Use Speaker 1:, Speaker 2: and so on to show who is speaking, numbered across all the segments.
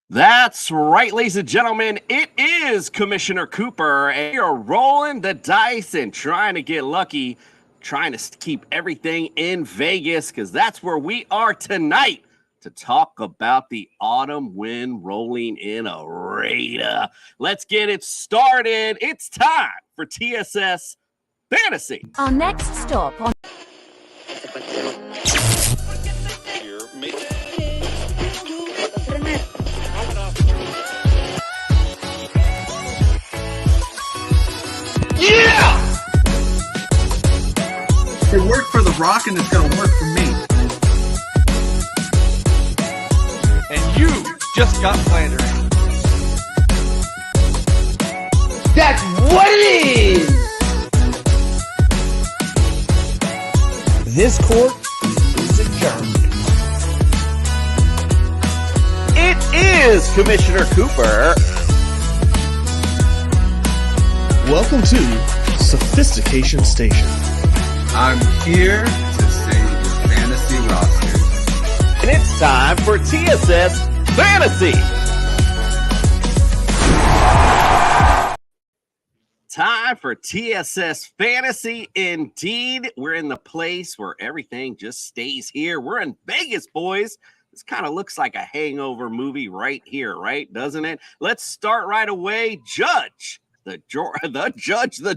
Speaker 1: That's right, ladies and gentlemen. It is Commissioner Cooper, and you're rolling the dice and trying to get lucky, trying to keep everything in Vegas, because that's where we are tonight to talk about the autumn wind rolling in a Raider. Let's get it started. It's time for TSS Fantasy.
Speaker 2: Our next stop on
Speaker 3: Yeah! It worked for The Rock and it's going to work for me.
Speaker 4: And you just got slandered.
Speaker 5: That's what it is! This court is adjourned.
Speaker 1: It is Commissioner Cooper.
Speaker 6: Welcome to Sophistication Station.
Speaker 3: I'm here to save your fantasy roster.
Speaker 1: And it's time for TSS Fantasy. Time for TSS Fantasy indeed. We're in the place where everything just stays here. We're in Vegas, boys. This kind of looks like a hangover movie right here, right? Doesn't it? Let's start right away. Judge, the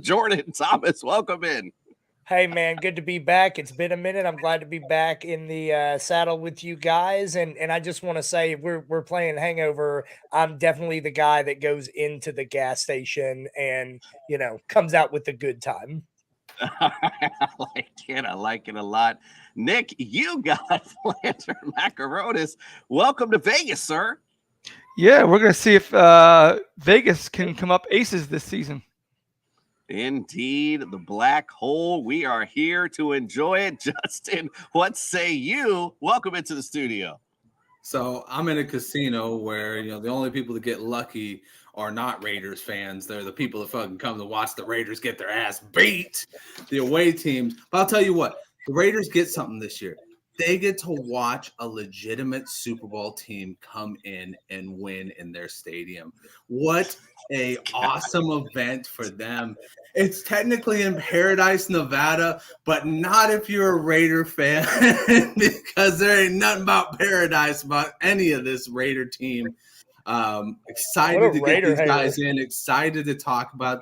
Speaker 1: Jordan Thomas. Welcome in.
Speaker 7: Hey, man, good to be back. It's been a minute. I'm glad to be back in the saddle with you guys. And I just want to say we're playing Hangover. I'm definitely the guy that goes into the gas station and, comes out with a good time.
Speaker 1: I like it a lot. Nick, you got Planter Macaronis. Welcome to Vegas, sir.
Speaker 4: Yeah, we're going to see if Vegas can come up aces this season.
Speaker 1: Indeed, the black hole. We are here to enjoy it. Justin, what say you? Welcome into the studio.
Speaker 3: So I'm in a casino where, the only people that get lucky are not Raiders fans. They're the people that fucking come to watch the Raiders get their ass beat, the away teams. But I'll tell you what, the Raiders get something this year. They get to watch a legitimate Super Bowl team come in and win in their stadium. What a awesome event for them. It's technically in Paradise, Nevada, but not if you're a Raider fan because there ain't nothing about paradise about any of this Raider team. Excited to get these guys in, excited to talk about.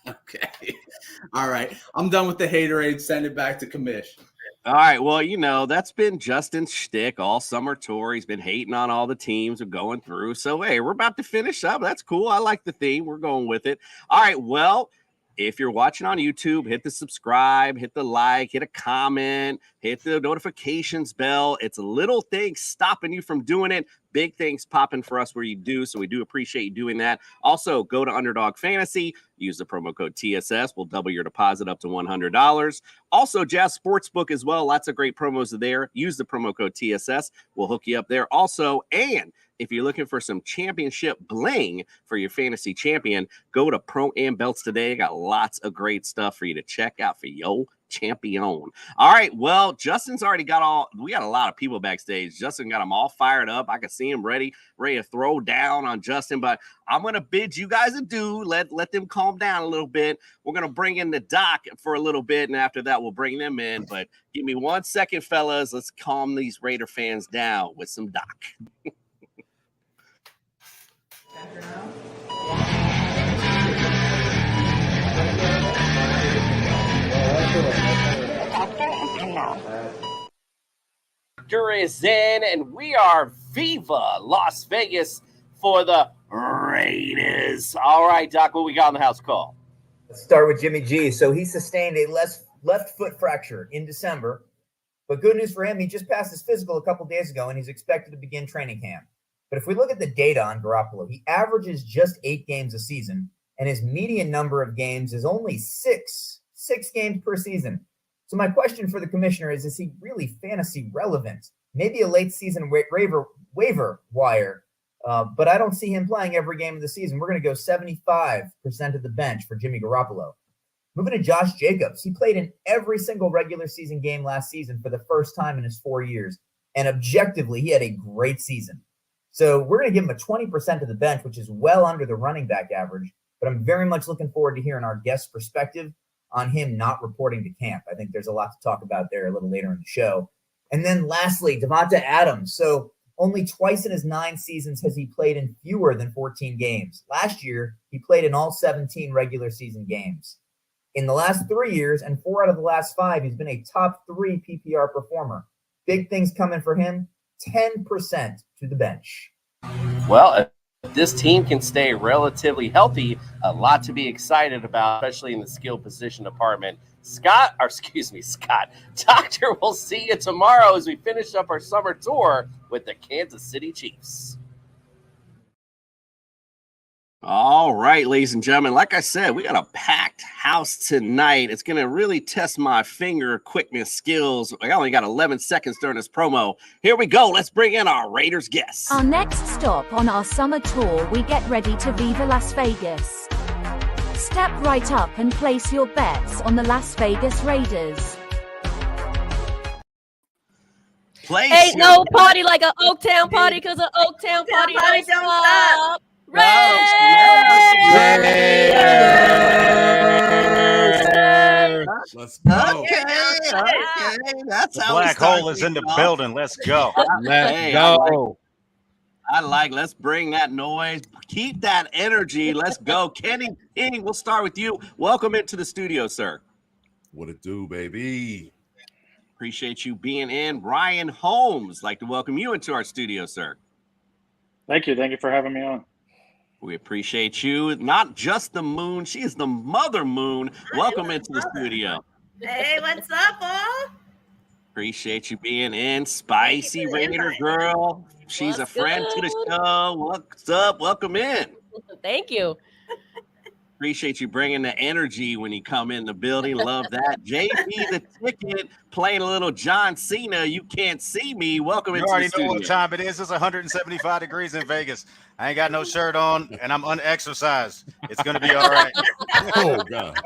Speaker 3: Okay. All right. I'm done with the haterade. Send it back to Commish.
Speaker 1: All right. Well, that's been Justin's shtick all summer tour. He's been hating on all the teams we're going through. So, hey, we're about to finish up. That's cool. I like the theme. We're going with it. All right. Well, if you're watching on YouTube, hit the subscribe, hit the like, hit a comment, hit the notifications bell. It's a little thing stopping you from doing it. Big things popping for us where you do. So we do appreciate you doing that. Also, go to Underdog Fantasy. Use the promo code TSS. We'll double your deposit up to $100. Also, Jazz Sportsbook as well. Lots of great promos there. Use the promo code TSS. We'll hook you up there also. And if you're looking for some championship bling for your fantasy champion, go to Pro Am Belts today. Got lots of great stuff for you to check out for your champion. All right. Well, Justin's already got we got a lot of people backstage. Justin got them all fired up. I can see him ready to throw down on Justin, but I'm going to bid you guys adieu. Let them calm down a little bit. We're going to bring in the doc for a little bit, and after that, we'll bring them in. But give me 1 second, fellas. Let's calm these Raider fans down with some doc. Doctor is in, and we are Viva Las Vegas for the Raiders. All right, Doc, what we got on the house call?
Speaker 8: Let's start with Jimmy G. So he sustained a left foot fracture in December, but good news for him, he just passed his physical a couple days ago, and he's expected to begin training camp. But if we look at the data on Garoppolo, he averages just 8 games a season, and his median number of games is only six games per season. So my question for the commissioner is he really fantasy relevant? Maybe a late season waiver wire, but I don't see him playing every game of the season. We're going to go 75% of the bench for Jimmy Garoppolo. Moving to Josh Jacobs. He played in every single regular season game last season for the first time in his 4 years. and objectively, he had a great season. So we're going to give him a 20% of the bench, which is well under the running back average. But I'm very much looking forward to hearing our guest's perspective on him not reporting to camp. I think there's a lot to talk about there a little later in the show. And then lastly, Devonta Adams. So only twice in his 9 seasons has he played in fewer than 14 games. Last year, he played in all 17 regular season games. In the last 3 years and 4 out of the last 5, he's been a top 3 PPR performer. Big things coming for him, 10% to the bench.
Speaker 1: Well, if this team can stay relatively healthy, a lot to be excited about, especially in the skill position department. Scott, Doctor, we'll see you tomorrow as we finish up our summer tour with the Kansas City Chiefs. All right, ladies and gentlemen, like I said, we got a packed house tonight. It's going to really test my finger quickness skills. I only got 11 seconds during this promo. Here we go. Let's bring in our Raiders guests.
Speaker 2: Our next stop on our summer tour, we get ready to Viva Las Vegas. Step right up and place your bets on the Las Vegas Raiders.
Speaker 9: Ain't no party like an Oaktown party, because an Oaktown party don't stop. Raiders!
Speaker 10: Let's go.
Speaker 1: Okay. That's
Speaker 11: The
Speaker 1: how we
Speaker 11: black
Speaker 1: start
Speaker 11: hole is in the
Speaker 1: things off.
Speaker 11: building. Let's go.
Speaker 1: Let's go. I like, let's bring that noise. Keep that energy. Let's go. Kenny King, we'll start with you. Welcome into the studio, sir.
Speaker 10: What it do, baby?
Speaker 1: Appreciate you being in. Ryan Holmes, like to welcome you into our studio, sir.
Speaker 12: Thank you. Thank you for having me on.
Speaker 1: We appreciate you. Not just the moon, she is the mother moon. Welcome into the studio.
Speaker 9: Hey, what's up, all?
Speaker 1: Appreciate you being in. Spicy Raider girl. She's
Speaker 9: What's
Speaker 1: a friend to the show. What's up? Welcome in.
Speaker 9: Thank you.
Speaker 1: Appreciate you bringing the energy when you come in the building. Love that. JP the Ticket playing a little John Cena. You can't see me. Welcome
Speaker 11: You
Speaker 1: into
Speaker 11: already
Speaker 1: the
Speaker 11: know
Speaker 1: studio.
Speaker 11: what time it is. It's 175 degrees in Vegas. I ain't got no shirt on, and I'm unexercised. It's going to be all right.
Speaker 10: Oh, God.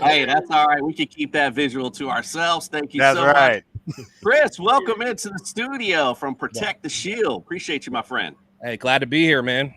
Speaker 1: Hey, that's all right. We can keep that visual to ourselves. Thank you
Speaker 11: That's
Speaker 1: so
Speaker 11: right.
Speaker 1: much. Chris, welcome into the studio from Protect the Shield. Appreciate you, my friend.
Speaker 13: Hey, glad to be here, man.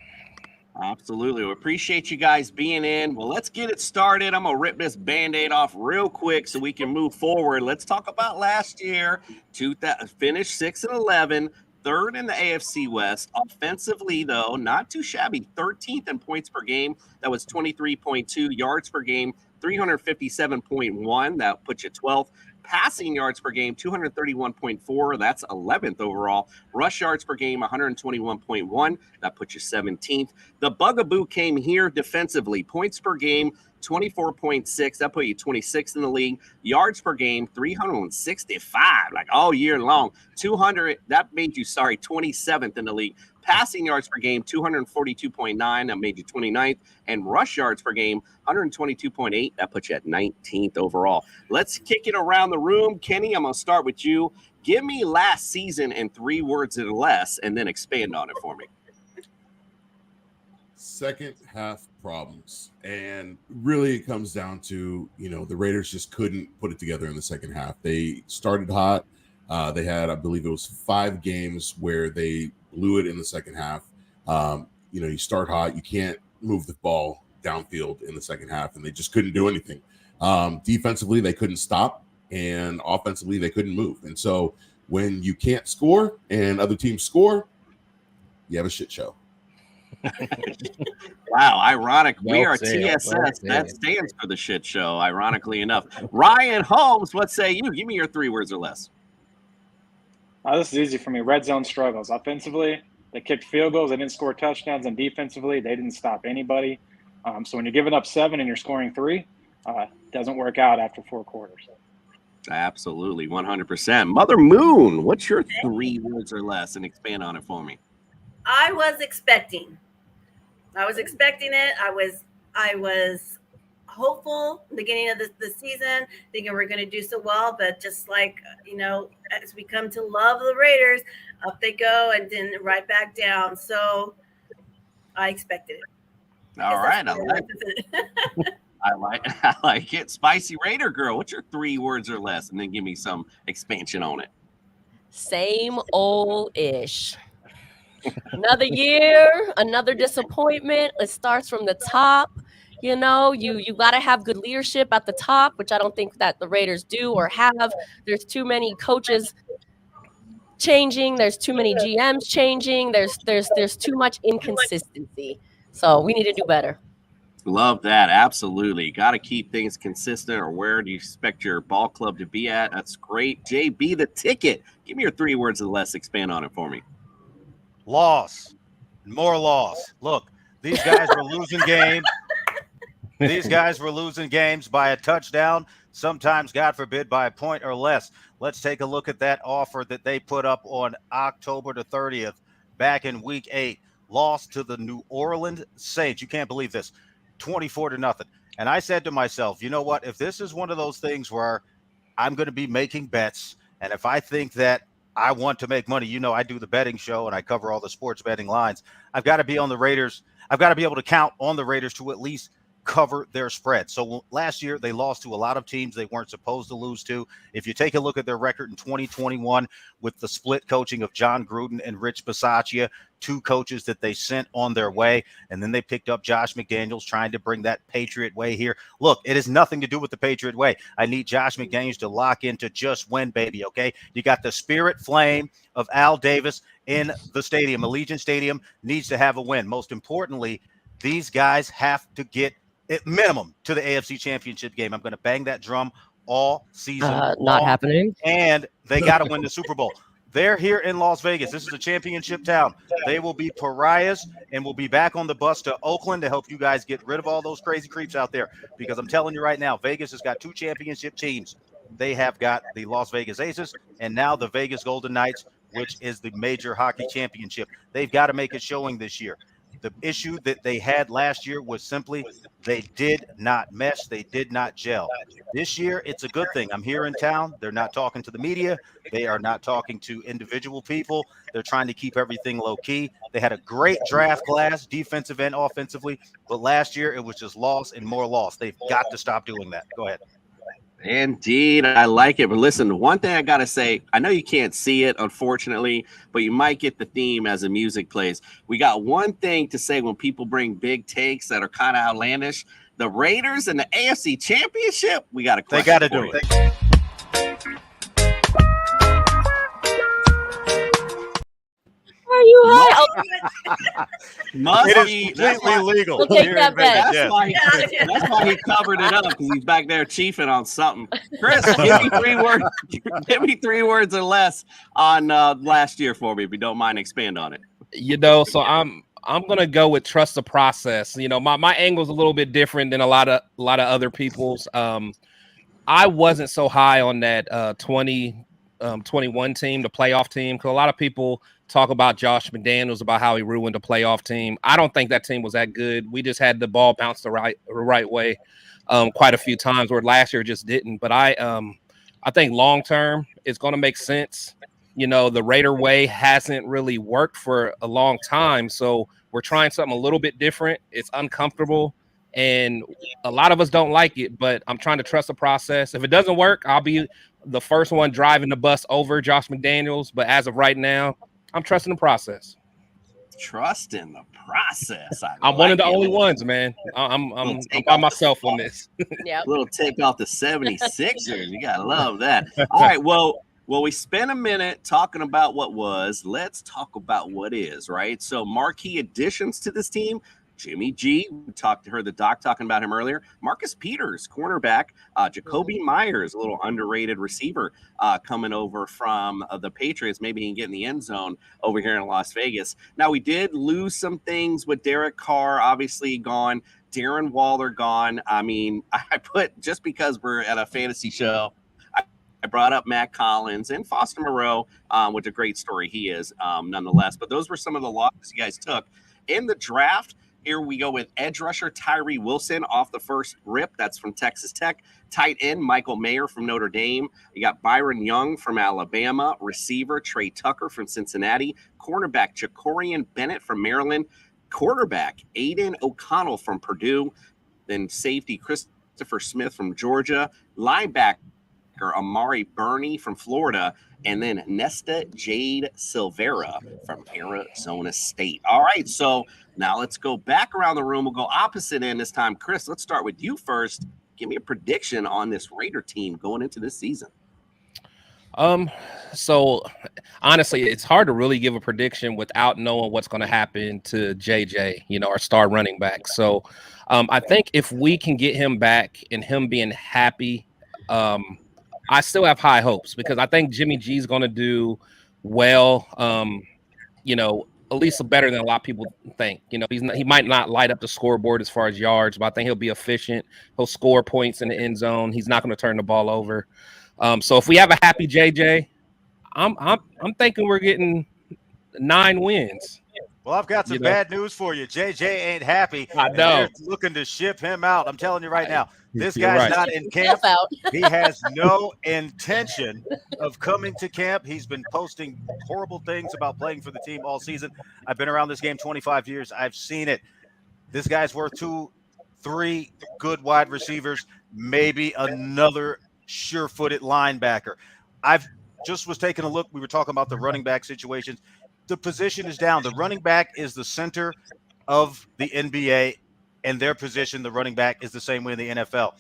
Speaker 1: Absolutely. We appreciate you guys being in. Well, let's get it started. I'm going to rip this Band-Aid off real quick so we can move forward. Let's talk about last year. Finished 6-11, third in the AFC West. Offensively, though, not too shabby. 13th in points per game. That was 23.2 yards per game, 357.1. That puts you 12th. Passing yards per game, 231.4. That's 11th overall. Rush yards per game, 121.1. That puts you 17th. The bugaboo came here defensively. Points per game, 24.6. That put you 26th in the league. Yards per game, 365, like all year long. 200, that made you, 27th in the league. Passing yards per game, 242.9. That made you 29th. And rush yards per game, 122.8. That puts you at 19th overall. Let's kick it around the room. Kenny, I'm going to start with you. Give me last season in 3 words or less, and then expand on it for me.
Speaker 10: Second half problems. And really it comes down to, the Raiders just couldn't put it together in the second half. They started hot. They had, I believe it was 5 games where they blew it in the second half. You start hot, you can't move the ball downfield in the second half, and they just couldn't do anything. Defensively, they couldn't stop, and offensively, they couldn't move. And so when you can't score and other teams score, you have a shit show.
Speaker 1: Wow, ironic. We
Speaker 13: Well
Speaker 1: are
Speaker 13: said,
Speaker 1: TSS.
Speaker 13: well
Speaker 1: That
Speaker 13: said.
Speaker 1: stands for the shit show, ironically enough. Ryan Holmes, what say you? Give me your 3 words or less.
Speaker 12: This is easy for me. Red zone struggles. Offensively, they kicked field goals. They didn't score touchdowns. And defensively, they didn't stop anybody. So when you're giving up 7 and you're scoring 3, it doesn't work out after 4 quarters.
Speaker 1: Absolutely, 100%. Mother Moon, what's your 3 words or less? And expand on it for me.
Speaker 9: I was expecting it. I was hopeful beginning of the season, thinking we're going to do so well, but just like, as we come to love the Raiders, up they go and then right back down. So I expected it.
Speaker 1: All right, I like it. I like it. Spicy Raider girl, what's your 3 words or less? And then give me some expansion on it.
Speaker 13: Same old-ish. Another year, another disappointment. It starts from the top. You know, you got to have good leadership at the top, which I don't think that the Raiders do or have. There's too many coaches changing. There's too many GMs changing. There's too much inconsistency. So we need to do better.
Speaker 1: Love that. Absolutely. Got to keep things consistent, or where do you expect your ball club to be at? That's great. JB, the ticket. Give me your 3 words or less. Expand on it for me.
Speaker 11: Loss. More loss. Look, these guys were losing games. These guys were losing games by a touchdown, sometimes, God forbid, by a point or less. Let's take a look at that offer that they put up on October the 30th back in week 8. Lost to the New Orleans Saints. You can't believe this. 24-0. And I said to myself, you know what? If this is one of those things where I'm going to be making bets, and if I think that I want to make money, you know, I do the betting show and I cover all the sports betting lines. I've got to be on the Raiders. I've got to be able to count on the Raiders to at least cover their spread. So last year they lost to a lot of teams they weren't supposed to lose to. If you take a look at their record in 2021 with the split coaching of John Gruden and Rich Bisaccia, 2 coaches that they sent on their way, and then they picked up Josh McDaniels trying to bring that Patriot way here. Look, it has nothing to do with the Patriot way. I need Josh McDaniels to lock into just win, baby, okay? You got the spirit flame of Al Davis in the stadium. Allegiant Stadium needs to have a win. Most importantly, these guys have to get at minimum to the AFC Championship game. I'm going to bang that drum all season.
Speaker 13: Not happening.
Speaker 11: And they got to win the Super Bowl. They're here in Las Vegas. This is a championship town. They will be pariahs and will be back on the bus to Oakland to help you guys get rid of all those crazy creeps out there. Because I'm telling you right now, Vegas has got 2 championship teams. They have got the Las Vegas Aces and now the Vegas Golden Knights, which is the major hockey championship. They've got to make a showing this year. The issue that they had last year was simply they did not mesh. They did not gel. This year, it's a good thing. I'm here in town. They're not talking to the media. They are not talking to individual people. They're trying to keep everything low key. They had a great draft class, defensive and offensively, but last year it was just loss and more loss. They've got to stop doing that. Go ahead.
Speaker 1: Indeed, I like it. But listen, one thing I got to say, I know you can't see it, unfortunately, but you might get the theme as the music plays. We got one thing to say when people bring big takes that are kind of outlandish. The Raiders and the AFC Championship, we got to question.
Speaker 11: They got to do it.
Speaker 13: Are you high?
Speaker 11: It is completely legal.
Speaker 13: We'll take that bet.
Speaker 1: That's why he covered it up, because he's back there chiefing on something. Chris, give me 3 words. Give me 3 words or less on last year for me, if you don't mind. Expand on it.
Speaker 14: You know, so I'm gonna go with trust the process. You know, my angle's a little bit different than a lot of other people's. I wasn't so high on that 2021 team, the playoff team, because a lot of people talk about Josh McDaniels, about how he ruined the playoff team. I don't think that team was that good. We just had the ball bounce the right way quite a few times, where last year just didn't. But I think long term it's going to make sense. You know, the Raider way hasn't really worked for a long time, so we're trying something a little bit different. It's uncomfortable, and a lot of us don't like it, but I'm trying to trust the process. If it doesn't work, I'll be the first one driving the bus over Josh McDaniels. But as of right now, I'm trusting the process.
Speaker 1: Trust in the process.
Speaker 14: I'm one of the only ones, man. I'm by myself on this.
Speaker 13: Yeah.
Speaker 1: Little take off the 76ers. You gotta love that. All right. Well, we spent a minute talking about what was. Let's talk about what is, right? So marquee additions to this team. Jimmy G, we heard the doc talking about him earlier. Marcus Peters, cornerback. Jacoby Myers, a little underrated receiver, coming over from the Patriots. Maybe he can get in the end zone over here in Las Vegas. Now, we did lose some things with Derek Carr, obviously gone. Darren Waller gone. I mean, I put, just because we're at a fantasy show, I brought up Matt Collins and Foster Moreau, which a great story he is, nonetheless. But those were some of the losses you guys took in the draft. Here we go with edge rusher Tyree Wilson off the first rip. That's from Texas Tech. Tight end Michael Mayer from Notre Dame. You got Byron Young from Alabama. Receiver Trey Tucker from Cincinnati. Cornerback Jacorian Bennett from Maryland. Quarterback Aiden O'Connell from Purdue. Then safety Christopher Smith from Georgia. Linebacker linebacker Amari Burney from Florida, and then Nesta Jade Silvera from Arizona State. All right, so now let's go back around the room. We'll go opposite end this time. Chris, let's start with you first. Give me a prediction on this Raider team going into this season.
Speaker 14: So honestly, it's hard to really give a prediction without knowing what's going to happen to JJ, our star running back. So I think if we can get him back and him being happy, I still have high hopes because I think Jimmy G is going to do well, at least better than a lot of people think. He might not light up the scoreboard as far as yards, but I think he'll be efficient. He'll score points in the end zone. He's not going to turn the ball over. So if we have a happy JJ, I'm thinking we're getting 9 wins.
Speaker 11: Well, I've got some bad news for you. JJ ain't happy.
Speaker 14: I know.
Speaker 11: They're looking to ship him out. I'm telling you right now, this guy's not in camp. He has no intention of coming to camp. He's been posting horrible things about playing for the team all season. I've been around this game 25 years. I've seen it. This guy's worth 2-3 good wide receivers, maybe another sure-footed linebacker. I've just was taking a look. We were talking about the running back situations. The position is down. The running back is the center of the NBA, and their position, the running back, is the same way in the NFL.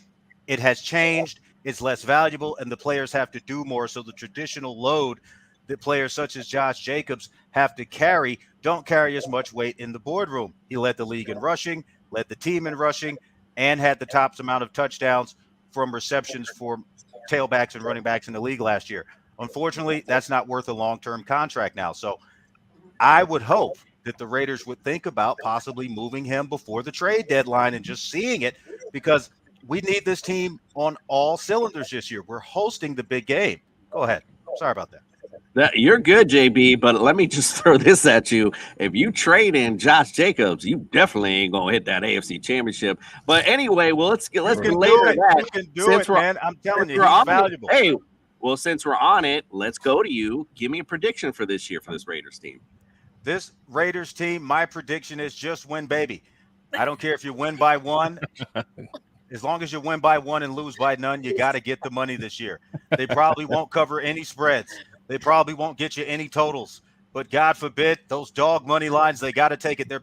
Speaker 11: It has changed. It's less valuable, and the players have to do more. So the traditional load that players such as Josh Jacobs have to carry don't carry as much weight in the boardroom. He led the league in rushing, led the team in rushing, and had the top amount of touchdowns from receptions for tailbacks and running backs in the league last year. Unfortunately, that's not worth a long-term contract now. So I would hope that the Raiders would think about possibly moving him before the trade deadline and just seeing it, because we need this team on all cylinders this year. We're hosting the big game. Go ahead. Sorry about that.
Speaker 1: You're good, JB, but let me just throw this at you. If you trade in Josh Jacobs, you definitely ain't gonna hit that AFC Championship. But anyway, well, let's get later that.
Speaker 11: You can do it, man. I'm telling you, he's valuable.
Speaker 1: Hey, well, since we're on it, let's go to you. Give me a prediction for this year for this Raiders team.
Speaker 11: This Raiders team, my prediction is just win, baby. I don't care if you win by 1. As long as you win by 1 and lose by none, you got to get the money this year. They probably won't cover any spreads. They probably won't get you any totals. But God forbid, those dog money lines, they got to take it. They're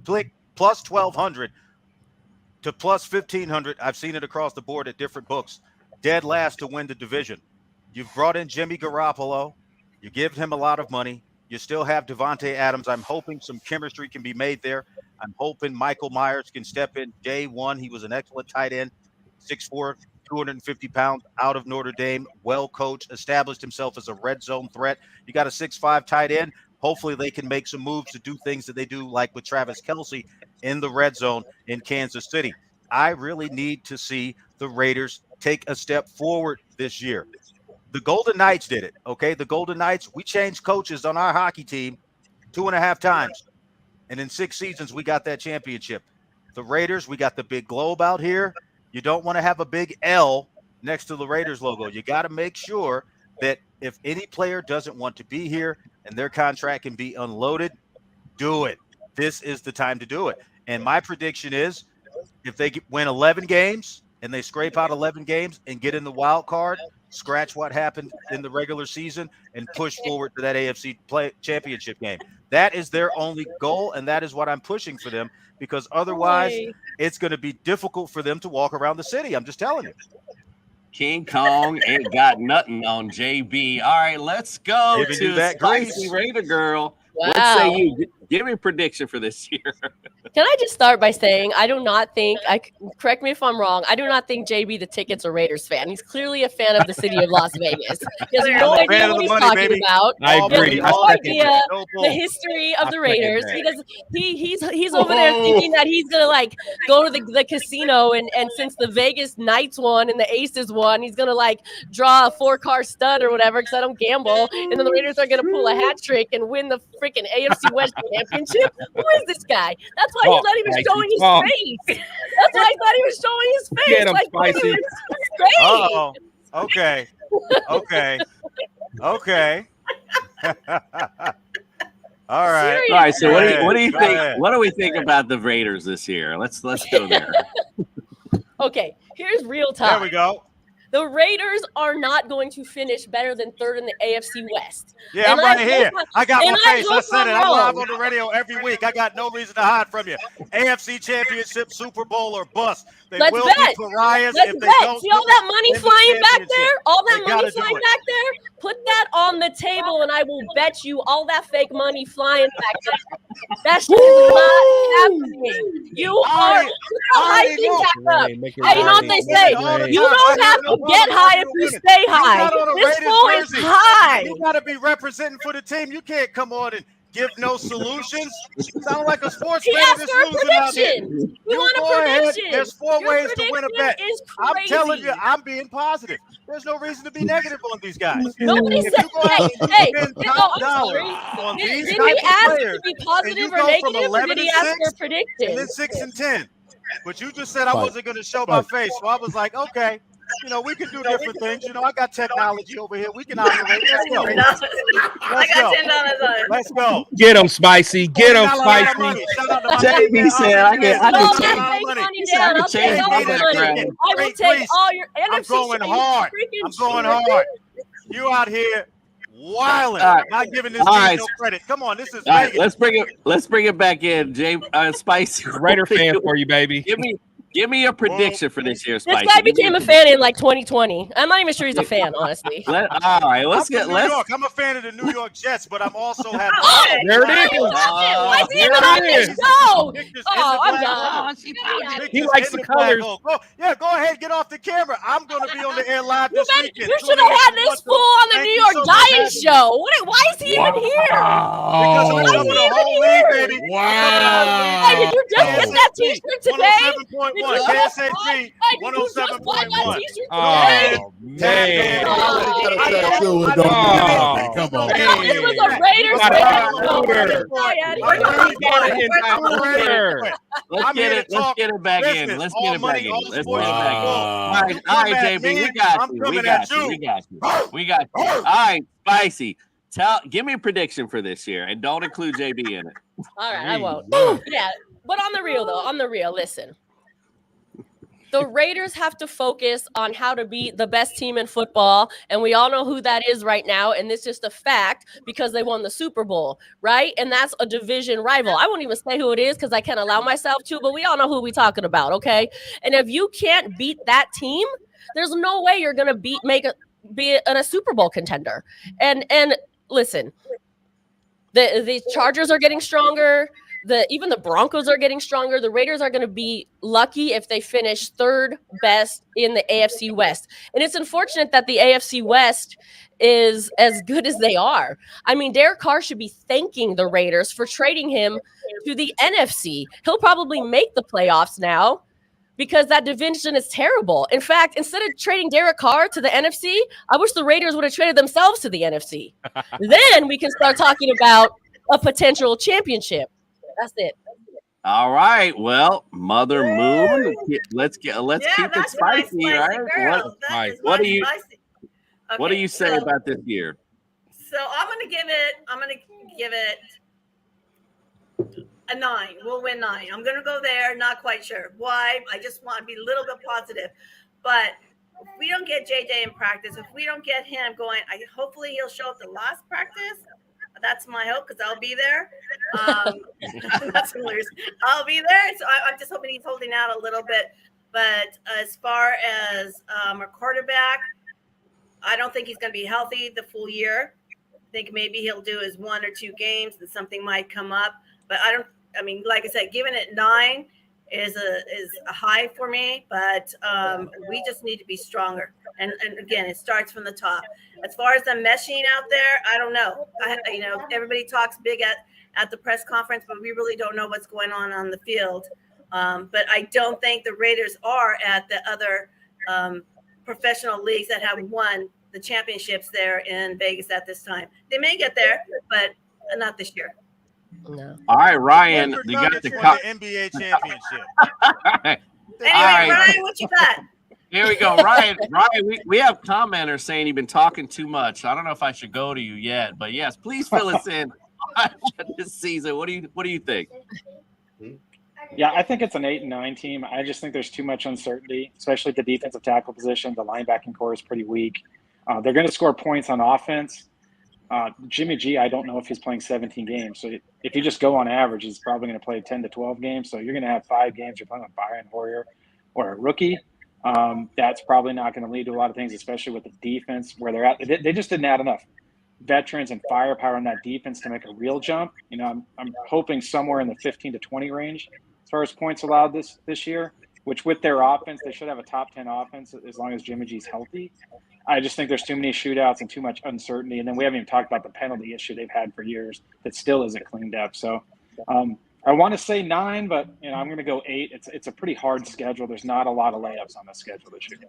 Speaker 11: plus 1,200 to plus 1,500. I've seen it across the board at different books. Dead last to win the division. You've brought in Jimmy Garoppolo. You give him a lot of money. You still have Devontae Adams. I'm hoping some chemistry can be made there. I'm hoping Michael Myers can step in day one. He was an excellent tight end, 6'4", 250 pounds, out of Notre Dame, well coached, established himself as a red zone threat. You got a 6'5" tight end. Hopefully they can make some moves to do things that they do, like with Travis Kelce in the red zone in Kansas City. I really need to see the Raiders take a step forward this year. The Golden Knights did it, okay? The Golden Knights, we changed coaches on our hockey team 2.5 times. And in 6 seasons, we got that championship. The Raiders, we got the big globe out here. You don't want to have a big L next to the Raiders logo. You got to make sure that if any player doesn't want to be here and their contract can be unloaded, do it. This is the time to do it. And my prediction is if they win 11 games and they scrape out 11 games and get in the wild card, scratch what happened in the regular season and push forward to that AFC championship game. That is their only goal, and that is what I'm pushing for them, because otherwise it's going to be difficult for them to walk around the city. I'm just telling you.
Speaker 1: King Kong ain't got nothing on JB. All right, let's go to that Spicy Raider Girl.
Speaker 13: Wow.
Speaker 1: What say you? Give me a prediction for this year.
Speaker 13: Can I just start by saying I do not think, correct me if I'm wrong, I do not think JB the Ticket's a Raiders fan. He's clearly a fan of the city of Las Vegas. He has no idea what he's talking about.
Speaker 14: I agree.
Speaker 13: He has no idea the history of the Raiders. He's over there thinking that he's gonna like go to the casino and since the Vegas Knights won and the Aces won, he's gonna like draw a 4-car stud or whatever because I don't gamble, and then the Raiders are gonna pull a hat trick and win the freaking AFC West championship. Who is this guy? That's why he's not even showing his face. That's why he's not even showing his face.
Speaker 14: Get him,
Speaker 13: like,
Speaker 14: Spicy.
Speaker 11: Oh, okay. Okay. Okay. All right.
Speaker 13: Seriously.
Speaker 1: All right. So what do you
Speaker 11: Go
Speaker 1: think?
Speaker 11: ahead.
Speaker 1: What do we think about the Raiders this year? Let's go there.
Speaker 13: Okay, here's real talk.
Speaker 11: There we go.
Speaker 13: The Raiders are not going to finish better than third in the AFC West.
Speaker 11: Yeah,
Speaker 13: And
Speaker 11: I'm right here.
Speaker 13: hope
Speaker 11: I got
Speaker 13: and
Speaker 11: my face. I
Speaker 13: hope
Speaker 11: said it. I'm
Speaker 13: wrong.
Speaker 11: live on the radio every week. I got no reason to hide from you. AFC Championship, Super Bowl, or bust. They
Speaker 13: Let's
Speaker 11: will
Speaker 13: bet.
Speaker 11: be pariahs
Speaker 13: Let's
Speaker 11: if they
Speaker 13: bet.
Speaker 11: don't.
Speaker 13: See all that money
Speaker 11: win the
Speaker 13: flying back
Speaker 11: championship.
Speaker 13: there? All that
Speaker 11: They
Speaker 13: money
Speaker 11: gotta do
Speaker 13: flying
Speaker 11: it.
Speaker 13: back there? Put that on the table and I will bet you all that fake money flying back there. That shit is not happening. You are hyping back up. Hey, you know what they say? You don't have to get high if you stay high. This fool is high.
Speaker 11: You got to be representing for the team. You can't come on and give no solutions. Sound like a sports
Speaker 13: He
Speaker 11: bettor
Speaker 13: asked
Speaker 11: that's
Speaker 13: for a
Speaker 11: losing out here.
Speaker 13: prediction. You want a
Speaker 11: go ahead.
Speaker 13: prediction.
Speaker 11: There's 4
Speaker 13: Your
Speaker 11: ways to win a bet.
Speaker 13: prediction is
Speaker 11: I'm telling you,
Speaker 13: crazy.
Speaker 11: I'm being positive. There's no reason to be negative on these guys.
Speaker 13: Nobody
Speaker 11: If
Speaker 13: said,
Speaker 11: you go out and
Speaker 13: hey,
Speaker 11: spend
Speaker 13: no,
Speaker 11: top
Speaker 13: I'm
Speaker 11: dollar
Speaker 13: sorry.
Speaker 11: on these
Speaker 13: Did
Speaker 11: type
Speaker 13: he
Speaker 11: of
Speaker 13: ask
Speaker 11: players,
Speaker 13: to be
Speaker 11: and
Speaker 13: positive
Speaker 11: you
Speaker 13: or
Speaker 11: go from
Speaker 13: negative, or
Speaker 11: 11
Speaker 13: did he
Speaker 11: and
Speaker 13: ask for a
Speaker 11: 6
Speaker 13: prediction?
Speaker 11: and then 6 and 10. But you just said I wasn't going to show my face, so I was like, okay, you know, we can do different things. You know, I got technology over here. We can operate. Let's go.
Speaker 9: I
Speaker 11: Let's
Speaker 9: got
Speaker 11: go.
Speaker 9: $10 on it.
Speaker 11: Let's go.
Speaker 14: Get him, Spicy. Get him,
Speaker 11: Got a lot of
Speaker 14: Spicy.
Speaker 11: money. Shout out to my
Speaker 1: JB
Speaker 11: man,
Speaker 1: said, I can
Speaker 13: All
Speaker 1: change.
Speaker 13: that fake money
Speaker 1: He said,
Speaker 13: down.
Speaker 1: I
Speaker 13: I'll
Speaker 1: can
Speaker 13: take
Speaker 1: change
Speaker 13: all
Speaker 1: my
Speaker 13: your money.
Speaker 1: background.
Speaker 13: I will
Speaker 11: Great
Speaker 13: take
Speaker 11: Greece.
Speaker 13: all your
Speaker 11: I'm
Speaker 13: NFC
Speaker 11: going
Speaker 13: shit.
Speaker 11: hard.
Speaker 13: Freaking
Speaker 11: I'm going
Speaker 13: cheater.
Speaker 11: hard. You out here wilding,
Speaker 1: All right.
Speaker 11: not giving this
Speaker 1: All
Speaker 11: team
Speaker 1: right.
Speaker 11: no credit. Come on, this is
Speaker 1: All right,
Speaker 11: Vegas.
Speaker 1: let's bring it back in. Spicy.
Speaker 14: Raider fan for you, baby.
Speaker 1: Give me a prediction for this year,
Speaker 13: This
Speaker 1: Spicy.
Speaker 13: guy
Speaker 1: Give me
Speaker 13: became a
Speaker 1: a
Speaker 13: fan in like 2020. I'm not even sure he's a fan, honestly.
Speaker 1: All right,
Speaker 11: I'm
Speaker 1: let's
Speaker 11: from
Speaker 1: get
Speaker 11: New York. I'm a fan of the New York Jets, but I'm also happy.
Speaker 13: Oh,
Speaker 14: There it is.
Speaker 13: why is he
Speaker 14: There
Speaker 13: even
Speaker 14: it
Speaker 13: on this
Speaker 14: is.
Speaker 13: show?
Speaker 11: Pictures
Speaker 13: Oh,
Speaker 11: in the
Speaker 13: I'm
Speaker 11: black
Speaker 13: done.
Speaker 11: hole.
Speaker 14: He
Speaker 11: Pictures
Speaker 14: likes
Speaker 11: in
Speaker 14: the
Speaker 11: black
Speaker 14: colors.
Speaker 11: hole. Go ahead, get off the camera. I'm going to be on the air live this weekend.
Speaker 13: You should have had this fool on the
Speaker 11: Thank
Speaker 13: New
Speaker 11: you
Speaker 13: York
Speaker 11: so much for
Speaker 13: Giants
Speaker 11: having me.
Speaker 13: show. Why is he even here?
Speaker 11: Because we're
Speaker 13: Why is
Speaker 11: covering
Speaker 13: he
Speaker 11: the
Speaker 13: even
Speaker 11: whole
Speaker 13: here?
Speaker 11: league, baby.
Speaker 13: Hey, did you just get that t-shirt today?
Speaker 11: 107.1,
Speaker 13: Did you just buy-
Speaker 11: KSAP,
Speaker 13: hey, did you just buy that
Speaker 11: 107.1.
Speaker 13: t-shirt
Speaker 14: Oh,
Speaker 13: today?
Speaker 14: man.
Speaker 10: Come on.
Speaker 13: This was a Raiders
Speaker 14: Got
Speaker 13: fan.
Speaker 14: it. Hooter.
Speaker 1: Let's get it back in. Let's get it back in. Let's get it back in. All right, JB, we got you. We got you. We got you. We got you. All right, Spicy. Give me a prediction for this year, and don't include JB in it.
Speaker 13: All right, I won't. Yeah, but on the real, listen. The Raiders have to focus on how to be the best team in football, and we all know who that is right now, and it's just a fact because they won the Super Bowl, right? And that's a division rival. I won't even say who it is because I can't allow myself to, but we all know who we're talking about, okay? And if you can't beat that team, there's no way you're gonna be a Super Bowl contender. And listen, the Chargers are getting stronger. Even the Broncos are getting stronger. The Raiders are going to be lucky if they finish third best in the AFC West. And it's unfortunate that the AFC West is as good as they are. I mean, Derek Carr should be thanking the Raiders for trading him to the NFC. He'll probably make the playoffs now because that division is terrible. In fact, instead of trading Derek Carr to the NFC, I wish the Raiders would have traded themselves to the NFC. Then we can start talking about a potential championship. That's it.
Speaker 1: All right. Well, Mother Moon. Let's keep it
Speaker 9: that's
Speaker 1: spicy,
Speaker 9: my
Speaker 1: right?
Speaker 9: girl. That is
Speaker 1: What
Speaker 9: my
Speaker 1: do you
Speaker 9: spicy.
Speaker 1: What do
Speaker 9: Okay,
Speaker 1: you say
Speaker 9: so-
Speaker 1: about this year?
Speaker 9: So I'm gonna give it a 9. We'll win 9. I'm gonna go there. Not quite sure why. I just want to be a little bit positive. But if we don't get JJ in practice, if we don't get him going, hopefully he'll show up the last practice. That's my hope because I'll be there. That's hilarious. I'll be there. So I'm just hoping he's holding out a little bit. But as far as our quarterback, I don't think he's going to be healthy the full year. I think maybe he'll do his 1 or 2 games and something might come up. But like I said, giving it 9 is a high for me. But we just need to be stronger. And again, it starts from the top. As far as the meshing out there, I don't know. Everybody talks big at the press conference, but we really don't know what's going on the field. But I don't think the Raiders are at the other professional leagues that have won the championships there in Vegas at this time. They may get there, but not this year.
Speaker 13: No.
Speaker 1: All right, Ryan,
Speaker 11: Denver
Speaker 1: you got
Speaker 11: Nuggets
Speaker 1: the
Speaker 11: won the NBA championship.
Speaker 1: Anyway,
Speaker 9: Ryan, what you got?
Speaker 1: Here we go, Ryan. We have commenters saying you've been talking too much. I don't know if I should go to you yet, but yes, please fill us in on this season. What do you think?
Speaker 12: Yeah, I think it's an 8 and 9 team. I just think there's too much uncertainty, especially at the defensive tackle position. The linebacking core is pretty weak. They're going to score points on offense. Jimmy G, I don't know if he's playing 17 games. So if you just go on average, he's probably going to play 10 to 12 games. So you're going to have 5 games. You're playing with Byron Hoyer or a rookie. That's probably not going to lead to a lot of things, especially with the defense where they're at. They just didn't add enough veterans and firepower on that defense to make a real jump. You know, I'm hoping somewhere in the 15 to 20 range as far as points allowed this year, which with their offense, they should have a top 10 offense as long as Jimmy G's healthy. I just think there's too many shootouts and too much uncertainty. And then we haven't even talked about the penalty issue they've had for years that still isn't cleaned up. So I want to say 9, but you know, I'm going to go 8. It's a pretty hard schedule. There's not a lot of layups on the schedule this year.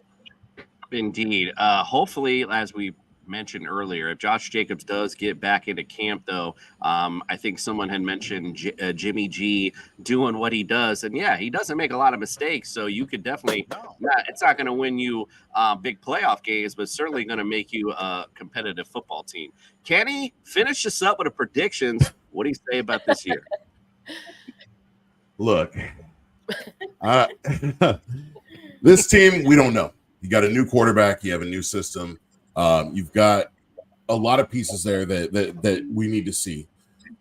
Speaker 1: Indeed. Hopefully, as we mentioned earlier, if Josh Jacobs does get back into camp, though, I think someone had mentioned Jimmy G doing what he does, and yeah, he doesn't make a lot of mistakes. So you could definitely, it's not going to win you big playoff games, but certainly going to make you a competitive football team. Kenny, finish us up with a predictions. What do you say about this year?
Speaker 10: Look, this team, we don't know. You got a new quarterback. You have a new system. You've got a lot of pieces there that we need to see.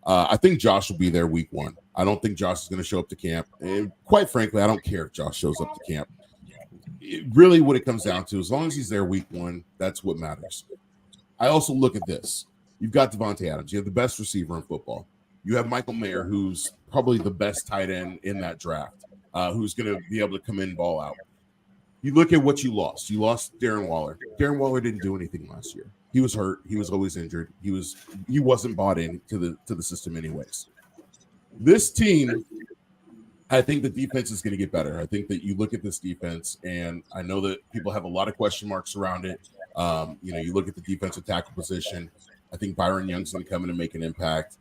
Speaker 10: I think Josh will be there week 1. I don't think Josh is going to show up to camp. And quite frankly, I don't care if Josh shows up to camp. Really, what it comes down to, as long as he's there week 1, that's what matters. I also look at this. You've got Devontae Adams. You have the best receiver in football. You have Michael Mayer, who's probably the best tight end in that draft, who's going to be able to come in, ball out. You look at what you lost. You lost Darren Waller. Darren Waller didn't do anything last year. He was hurt. He was always injured. He wasn't bought in to the system anyways. This team, I think the defense is going to get better. I think that you look at this defense, and I know that people have a lot of question marks around it. You look at the defensive tackle position. I think Byron Young's going to come in and make an impact.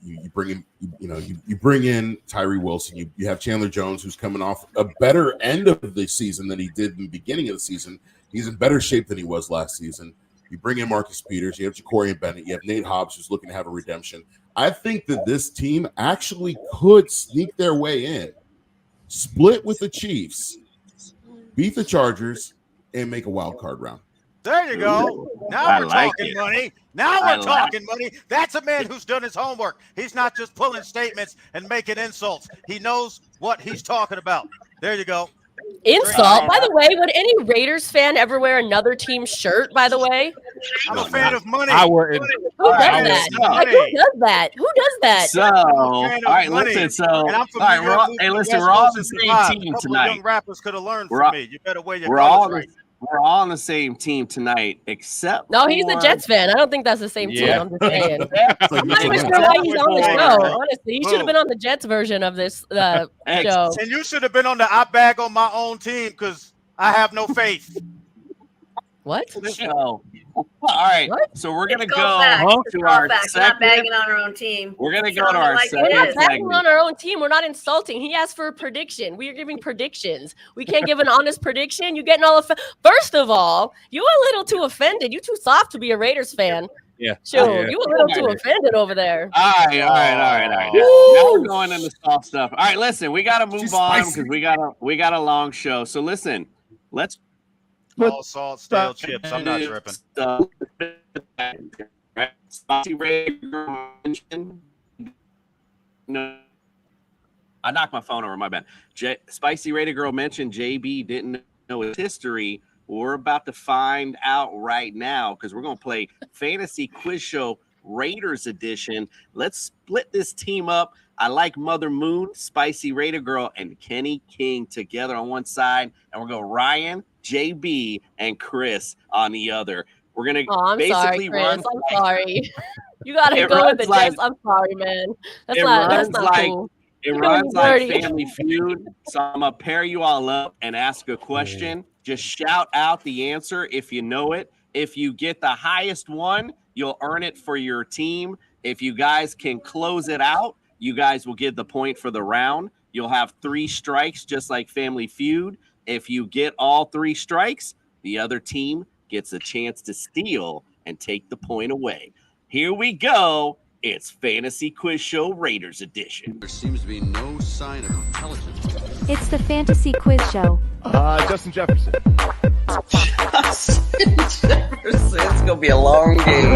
Speaker 10: You bring in, you bring in Tyree Wilson. You have Chandler Jones, who's coming off a better end of the season than he did in the beginning of the season. He's in better shape than he was last season. You bring in Marcus Peters. You have Ja'Cory Bennett. You have Nate Hobbs, who's looking to have a redemption. I think that this team actually could sneak their way in, split with the Chiefs, beat the Chargers, and make a wild card round.
Speaker 11: There you go. Now we're talking money. Now we're talking money. That's a man who's done his homework. He's not just pulling statements and making insults. He knows what he's talking about. There you go.
Speaker 13: Insult? By the way, would any Raiders fan ever wear another team's shirt, by the way?
Speaker 11: I'm a fan of money.
Speaker 14: I wouldn't.
Speaker 13: Who does that? Like, who does that? Who does that?
Speaker 1: So, all right, listen. So, all right, we're all on the same team tonight.
Speaker 11: Young rappers could have learned from me. You better wear your
Speaker 1: We're all on the same team tonight, except
Speaker 13: no, he's a Jets fan. I don't think that's the same team. I'm just saying. I'm not even sure why he's on the show. Honestly, he should have been on the Jets version of this show.
Speaker 11: And you should have been on the I bag on my own team because I have no faith.
Speaker 13: What?
Speaker 1: All right.
Speaker 13: What?
Speaker 1: So we're gonna go
Speaker 9: to
Speaker 1: our
Speaker 9: We're
Speaker 1: second.
Speaker 9: not bagging on our own team.
Speaker 1: We're gonna go to our
Speaker 9: Like
Speaker 1: second
Speaker 13: We're not backing
Speaker 1: segment.
Speaker 13: on our own team. We're not insulting. He asked for a prediction. We are giving predictions. We can't give an honest prediction. You're getting all First of all, you a little too offended. You too soft to be a Raiders fan.
Speaker 14: Yeah.
Speaker 13: Sure, you a little too offended over there.
Speaker 1: All right. Now we're going into soft stuff. All right, listen, we gotta move on because we got a long show. So listen, let's
Speaker 11: all salt, stale chips. I'm not tripping.
Speaker 1: Spicy Raider mentioned. No, I knocked my phone over. My bad. Spicy Raider Girl mentioned JB didn't know his history. We're about to find out right now because we're going to play Fantasy Quiz Show Raiders Edition. Let's split this team up. I like Mother Moon, Spicy Raider Girl, and Kenny King together on one side, and we're going to Ryan, JB, and Chris on the other. We're going to basically
Speaker 13: Chris.
Speaker 1: run.
Speaker 13: I'm sorry. You got to go with the Jets. I'm sorry, man. That's not cool.
Speaker 1: It runs like Family Feud. So I'm going to pair you all up and ask a question. Just shout out the answer if you know it. If you get the highest one, you'll earn it for your team. If you guys can close it out, you guys will get the point for the round. You'll have 3 strikes, just like Family Feud. If you get all 3 strikes, the other team gets a chance to steal and take the point away. Here we go. It's Fantasy Quiz Show Raiders Edition.
Speaker 15: There seems to be no sign of intelligence.
Speaker 2: It's the Fantasy Quiz Show.
Speaker 5: Justin Jefferson.
Speaker 1: Justin Jefferson. It's gonna be a long game.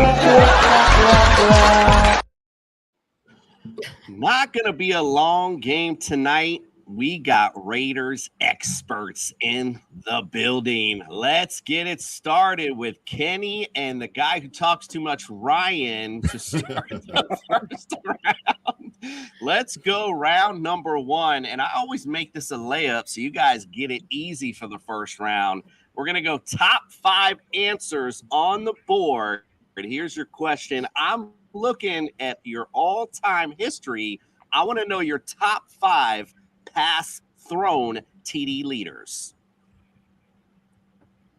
Speaker 1: Not gonna be a long game tonight. We got Raiders experts in the building. Let's get it started with Kenny and the guy who talks too much, Ryan, to start the first round. Let's go round number one. And I always make this a layup so you guys get it easy for the first round. We're going to go top 5 answers on the board. Here's your question. I'm looking at your all-time history. I want to know your top 5 pass thrown TD leaders.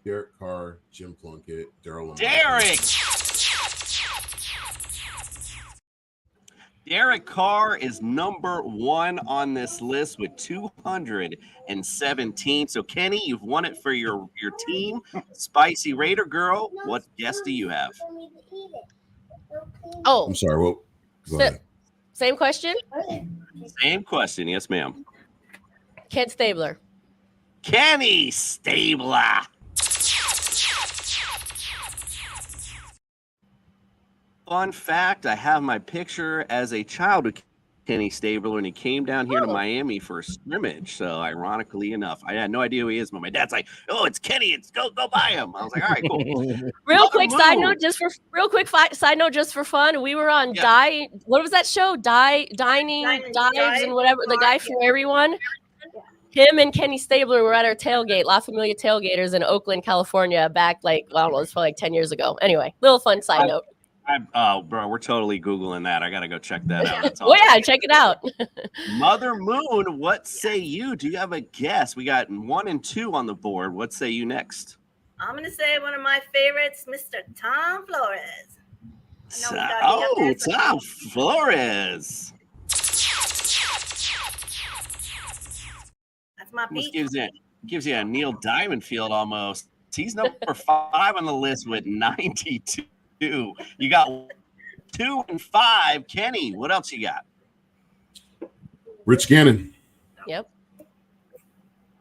Speaker 10: Derek Carr, Jim Plunkett, Daryl.
Speaker 1: Derek Carr is number 1 on this list with 217. So Kenny, you've won it for your team. Spicy Raider Girl, what guess do you have?
Speaker 13: Oh,
Speaker 10: I'm sorry. Well, go ahead.
Speaker 13: Same question.
Speaker 1: Same question. Yes, ma'am.
Speaker 13: Ken Stabler.
Speaker 1: Kenny Stabler. Fun fact, I have my picture as a child of Kenny Stabler when he came down here to Miami for a scrimmage. So ironically enough, I had no idea who he is, but my dad's like, "Oh, it's Kenny. It's go buy him." I was like, "All right, cool."
Speaker 13: Real quick side note, just for fun. We were on what was that show? Dives and whatever. The guy from Everyone. Him and Kenny Stabler were at our tailgate, La Familia Tailgaters in Oakland, California, back I don't know, it's probably 10 years ago. Anyway, little fun side note.
Speaker 1: Oh, bro, we're totally Googling that. I got to go check that out. That's
Speaker 13: Oh, yeah, check it out.
Speaker 1: Mother Moon, what say you? Do you have a guess? We got 1 and 2 on the board. What say you next?
Speaker 9: I'm going to say one of my favorites, Mr. Tom Flores.
Speaker 1: Tom Flores.
Speaker 9: That's my
Speaker 1: Almost
Speaker 9: beat.
Speaker 1: gives you a Neil Diamond field almost. He's number 5 on the list with 92. You got 2 and 5. Kenny, what else you got?
Speaker 10: Rich Gannon.
Speaker 13: Yep.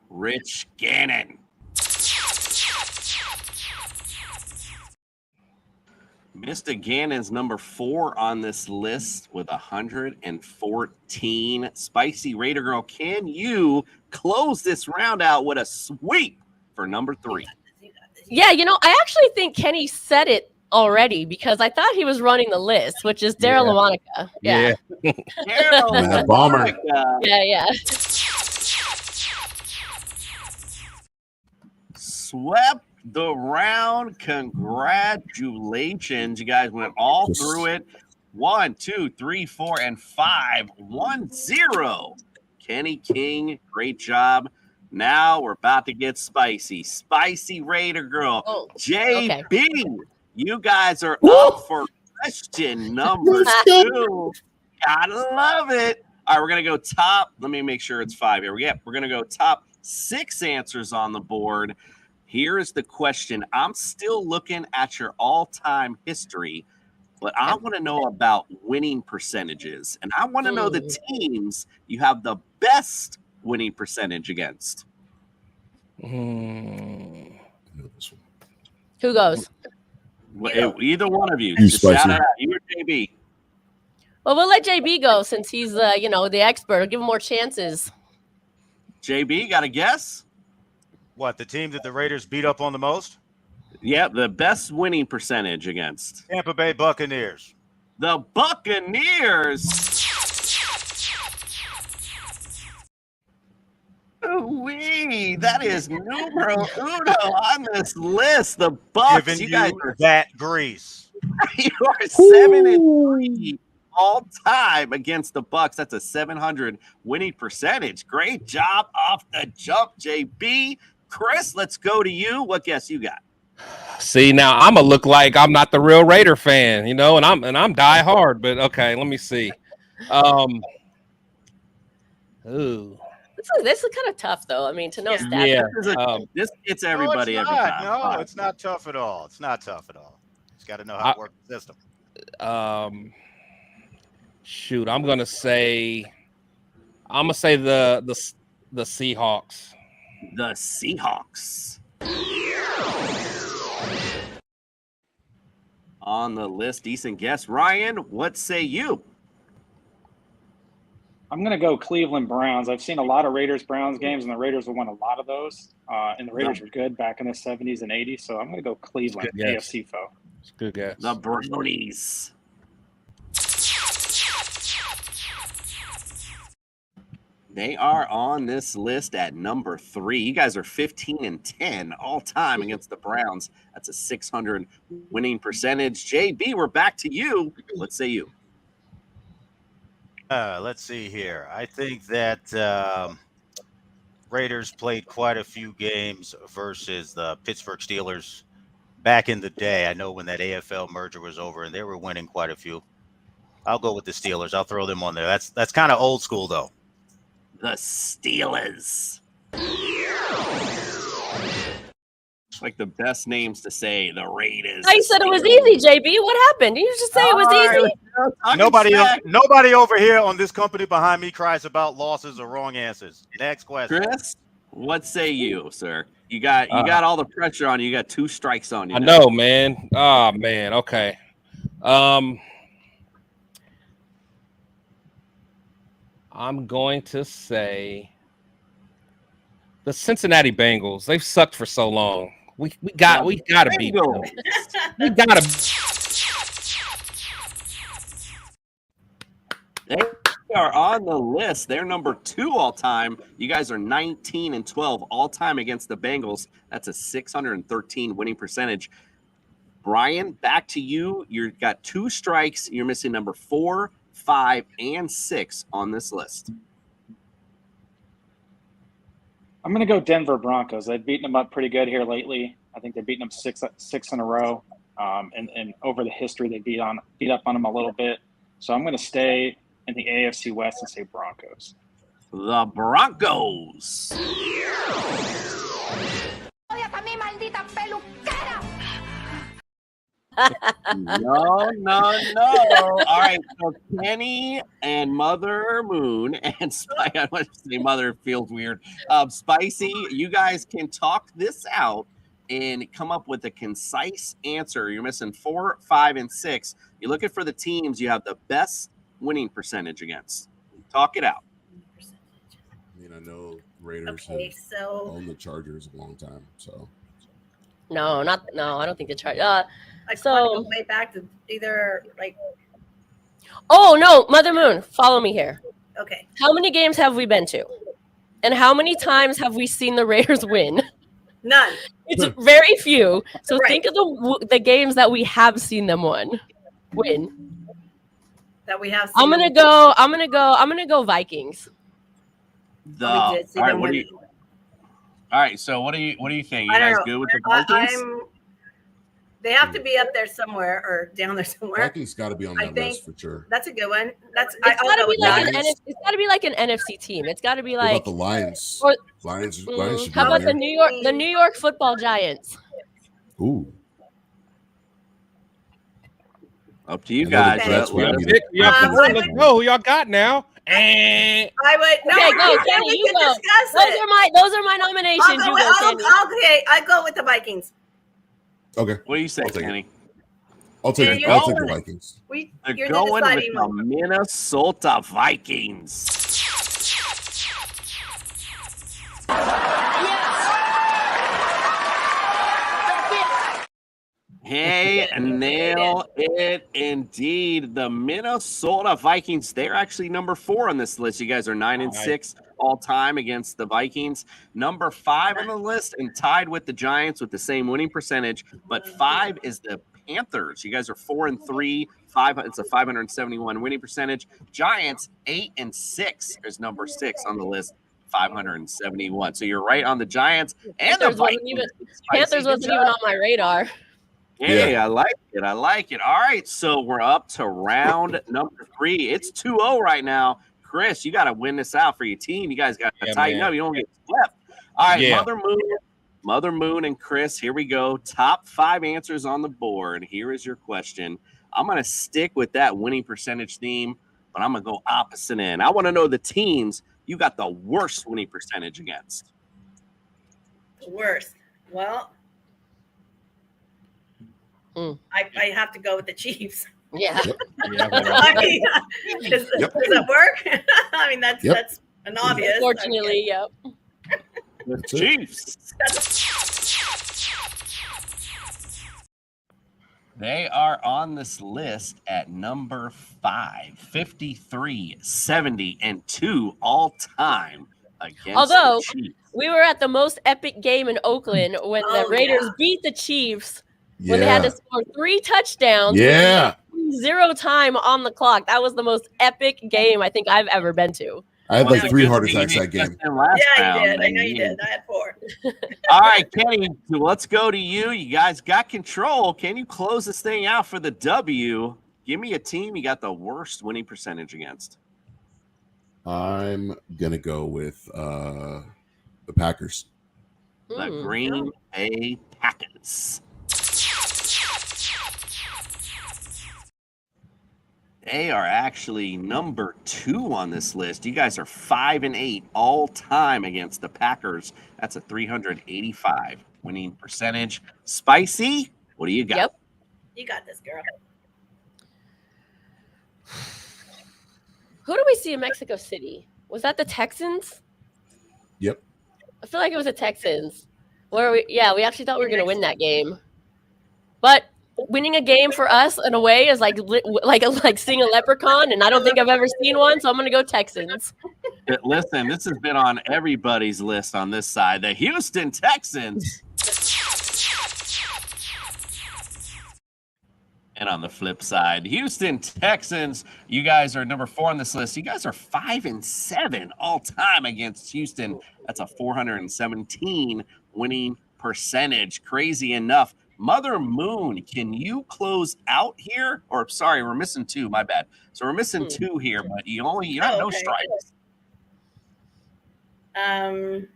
Speaker 1: Rich Gannon. Mr. Gannon's number 4 on this list with 114. Spicy Raider Girl, can you close this round out with a sweep for number 3?
Speaker 13: Yeah, I actually think Kenny said it already because I thought he was running the list, which is Daryl LaMonica. Yeah.
Speaker 1: Daryl
Speaker 10: Bomber.
Speaker 13: Yeah.
Speaker 1: Swept the round. Congratulations. You guys went all through it. 1, 2, 3, 4, and 5. 1-0. Kenny King, great job. Now we're about to get spicy. Spicy Raider Girl. JB, okay. You guys are up for question number 2. Gotta love it. All right, we're going to go top. Let me make sure it's 5 here. We're going to go top 6 answers on the board. Here is the question. I'm still looking at your all-time history, but I want to know about winning percentages. And I want to know the teams you have the best winning percentage against.
Speaker 13: Who goes?
Speaker 1: Either one of you.
Speaker 10: Just shout
Speaker 1: it out. You or JB.
Speaker 13: Well, we'll let JB go since he's the expert. We'll give him more chances.
Speaker 1: JB, got a guess?
Speaker 11: What, the team that the Raiders beat up on the most?
Speaker 1: Yeah, the best winning percentage against
Speaker 11: Tampa Bay Buccaneers.
Speaker 1: The Buccaneers. That is numero uno on this list. The Bucs.
Speaker 11: Giving
Speaker 1: you guys are
Speaker 11: that grease.
Speaker 1: You are 7-3 all time against the Bucs. That's a 700 winning percentage. Great job off the jump, JB. Chris, let's go to you. What guess you got?
Speaker 14: See, now I'm gonna look like I'm not the real Raider fan, and I'm die hard. But okay, let me see.
Speaker 13: Ooh. This is kind of tough, though. I mean, to know stats.
Speaker 14: Yeah.
Speaker 1: This gets everybody every time.
Speaker 11: No, it's not tough at all. It's not tough at all. Just got to know how to work the system.
Speaker 14: Shoot, I'm gonna say the Seahawks.
Speaker 1: The Seahawks. On the list, decent guess. Ryan, what say you?
Speaker 12: I'm going to go Cleveland Browns. I've seen a lot of Raiders-Browns games, and the Raiders have won a lot of those. And the Raiders were good back in the 70s and 80s, so I'm going to go Cleveland, AFC foe.
Speaker 14: It's a good guess.
Speaker 1: The Brownies. They are on this list at number 3. You guys are 15-10 all time against the Browns. That's a 600 winning percentage. JB, we're back to you. What say you?
Speaker 11: Let's see here. I think that Raiders played quite a few games versus the Pittsburgh Steelers back in the day. I know when that AFL merger was over, and they were winning quite a few. I'll go with the Steelers. I'll throw them on there. That's kind of old school, though.
Speaker 1: The Steelers. Like the best names to say, the Raiders.
Speaker 13: I said it was easy, JB. What happened? Did you just say it was easy?
Speaker 11: Nobody over here on this company behind me cries about losses or wrong answers. Next question.
Speaker 1: Chris, what say you, sir? You got all the pressure on you. You got 2 strikes on you.
Speaker 14: I know, man. Oh man. Okay. I'm going to say the Cincinnati Bengals. They've sucked for so long. We gotta beat them. We gotta.
Speaker 1: They are on the list. They're number 2 all time. You guys are 19-12 all time against the Bengals. That's a 613 winning percentage. Brian, back to you. You've got 2 strikes. You're missing number 4, 5, and 6 on this list.
Speaker 12: I'm going to go Denver Broncos. They've beaten them up pretty good here lately. I think they've beaten them six in a row. And over the history, they beat up on them a little bit. So I'm going to stay in the AFC West and say Broncos.
Speaker 1: The Broncos. No. All right, so Kenny and Mother Moon and Spicy. I want to say Mother feels weird. Spicy, you guys can talk this out and come up with a concise answer. You're missing 4, 5, and 6. You're looking for the teams you have the best winning percentage against. Talk it out.
Speaker 10: I mean, I know Raiders
Speaker 9: Okay,
Speaker 10: have
Speaker 9: so
Speaker 10: owned the Chargers a long time, so.
Speaker 13: No, I don't think the Chargers.
Speaker 9: I just want to go way back to either like.
Speaker 13: Oh no, Mother Moon, follow me here.
Speaker 9: Okay.
Speaker 13: How many games have we been to? And how many times have we seen the Raiders win?
Speaker 9: None.
Speaker 13: It's very few. So
Speaker 9: Right.
Speaker 13: think of the games that we have seen them win.
Speaker 9: That we have.
Speaker 13: I'm gonna go Vikings.
Speaker 1: All
Speaker 9: did see
Speaker 1: right,
Speaker 9: them
Speaker 1: what do
Speaker 9: win.
Speaker 1: you? All right, so what do you think? You
Speaker 9: I don't
Speaker 1: guys
Speaker 9: know.
Speaker 1: good with the Vikings?
Speaker 9: They have to be up there somewhere or down there somewhere.
Speaker 10: Vikings got to be on
Speaker 9: I
Speaker 10: that
Speaker 9: think
Speaker 10: list for sure.
Speaker 9: That's a good one. I'll
Speaker 13: Gotta
Speaker 9: go
Speaker 13: be
Speaker 9: with
Speaker 13: like
Speaker 9: that.
Speaker 13: it's gotta be like an NFC team. It's gotta be
Speaker 10: What
Speaker 13: like
Speaker 10: about the Lions?
Speaker 13: or-
Speaker 10: Lions should
Speaker 13: how
Speaker 10: be
Speaker 13: about
Speaker 10: on
Speaker 13: the
Speaker 10: there.
Speaker 13: New York Football Giants?
Speaker 10: Ooh.
Speaker 1: Up to you
Speaker 10: I know the
Speaker 1: guys.
Speaker 10: Jets would be
Speaker 14: Pick, y'all,
Speaker 9: I would-
Speaker 14: let's go. Who y'all got now?
Speaker 9: I would no.
Speaker 13: Okay, go,
Speaker 9: we
Speaker 13: Kenny, you
Speaker 9: can
Speaker 13: go.
Speaker 9: discuss
Speaker 13: Those
Speaker 9: it.
Speaker 13: are my nominations.
Speaker 9: I'll go
Speaker 13: You
Speaker 9: with,
Speaker 13: go, Kenny.
Speaker 9: okay, I go with the Vikings.
Speaker 10: Okay.
Speaker 1: What do you say,
Speaker 10: I'll take it.
Speaker 1: Kenny?
Speaker 10: I'll take
Speaker 9: And
Speaker 10: it. I'll
Speaker 9: you're
Speaker 10: take the
Speaker 9: going-
Speaker 10: Vikings.
Speaker 1: They're
Speaker 9: You're the
Speaker 1: going with
Speaker 9: deciding
Speaker 1: the
Speaker 9: one.
Speaker 1: Minnesota Vikings. Hey, nail it indeed. The Minnesota Vikings, they're actually number 4 on this list. You guys are 9-6 all time against the Vikings. Number 5 on the list and tied with the Giants with the same winning percentage, but 5 is the Panthers. You guys are 4-3. 5, it's a 571 winning percentage. Giants 8-6 is number 6 on the list. 571. So you're right on the Giants and the Vikings.
Speaker 13: Panthers wasn't even on my radar.
Speaker 1: Hey, I like it. I like it. All right, so we're up to round number 3. It's 2-0 right now. Chris, you got to win this out for your team. You guys got to tighten
Speaker 14: man.
Speaker 1: up. You don't get swept. All right,
Speaker 14: Yeah.
Speaker 1: Mother Moon and Chris, here we go. Top 5 answers on the board. Here is your question. I'm going to stick with that winning percentage theme. but I'm going to go opposite end. I want to know the teams you got the worst winning percentage against.
Speaker 9: Worst. Well, I have to go with the Chiefs.
Speaker 13: Yeah.
Speaker 9: I mean, does that work? I mean, that's an obvious.
Speaker 13: Unfortunately, yep.
Speaker 1: The Chiefs. They are on this list at number 5, 53, 70, and 2 all time against
Speaker 13: Although
Speaker 1: the Chiefs.
Speaker 13: we were at the most epic game in Oakland when the Raiders beat the Chiefs when they had to score 3 touchdowns.
Speaker 10: Yeah.
Speaker 13: 0 time on the clock. That was the most epic game I think I've ever been to.
Speaker 10: I had like 3 heart attacks that game.
Speaker 9: Yeah, you did. I know you did. I had 4.
Speaker 1: All right, Kenny, let's go to you. You guys got control. Can you close this thing out for the W? Give me a team you got the worst winning percentage against.
Speaker 10: I'm going to go with the Packers.
Speaker 1: The Green Bay Packers. They are actually number 2 on this list. You guys are 5-8 all time against the Packers. That's a 385 winning percentage. Spicy, what do you got?
Speaker 13: Yep.
Speaker 9: You got this, girl.
Speaker 13: Who do we see in Mexico City? Was that the Texans?
Speaker 10: Yep.
Speaker 13: I feel like it was the Texans. We actually thought we were going to win that game. But winning a game for us in a way is like seeing a leprechaun, and I don't think I've ever seen one, so I'm going to go Texans.
Speaker 1: Listen, this has been on everybody's list on this side. The Houston Texans. And on the flip side, Houston Texans, you guys are number 4 on this list. You guys are 5-7 all time against Houston. That's a 417 winning percentage. Crazy enough. Mother Moon, can you close out here? Or sorry, we're missing 2. My bad. So we're missing 2 here, but you have no strikes.
Speaker 9: I'm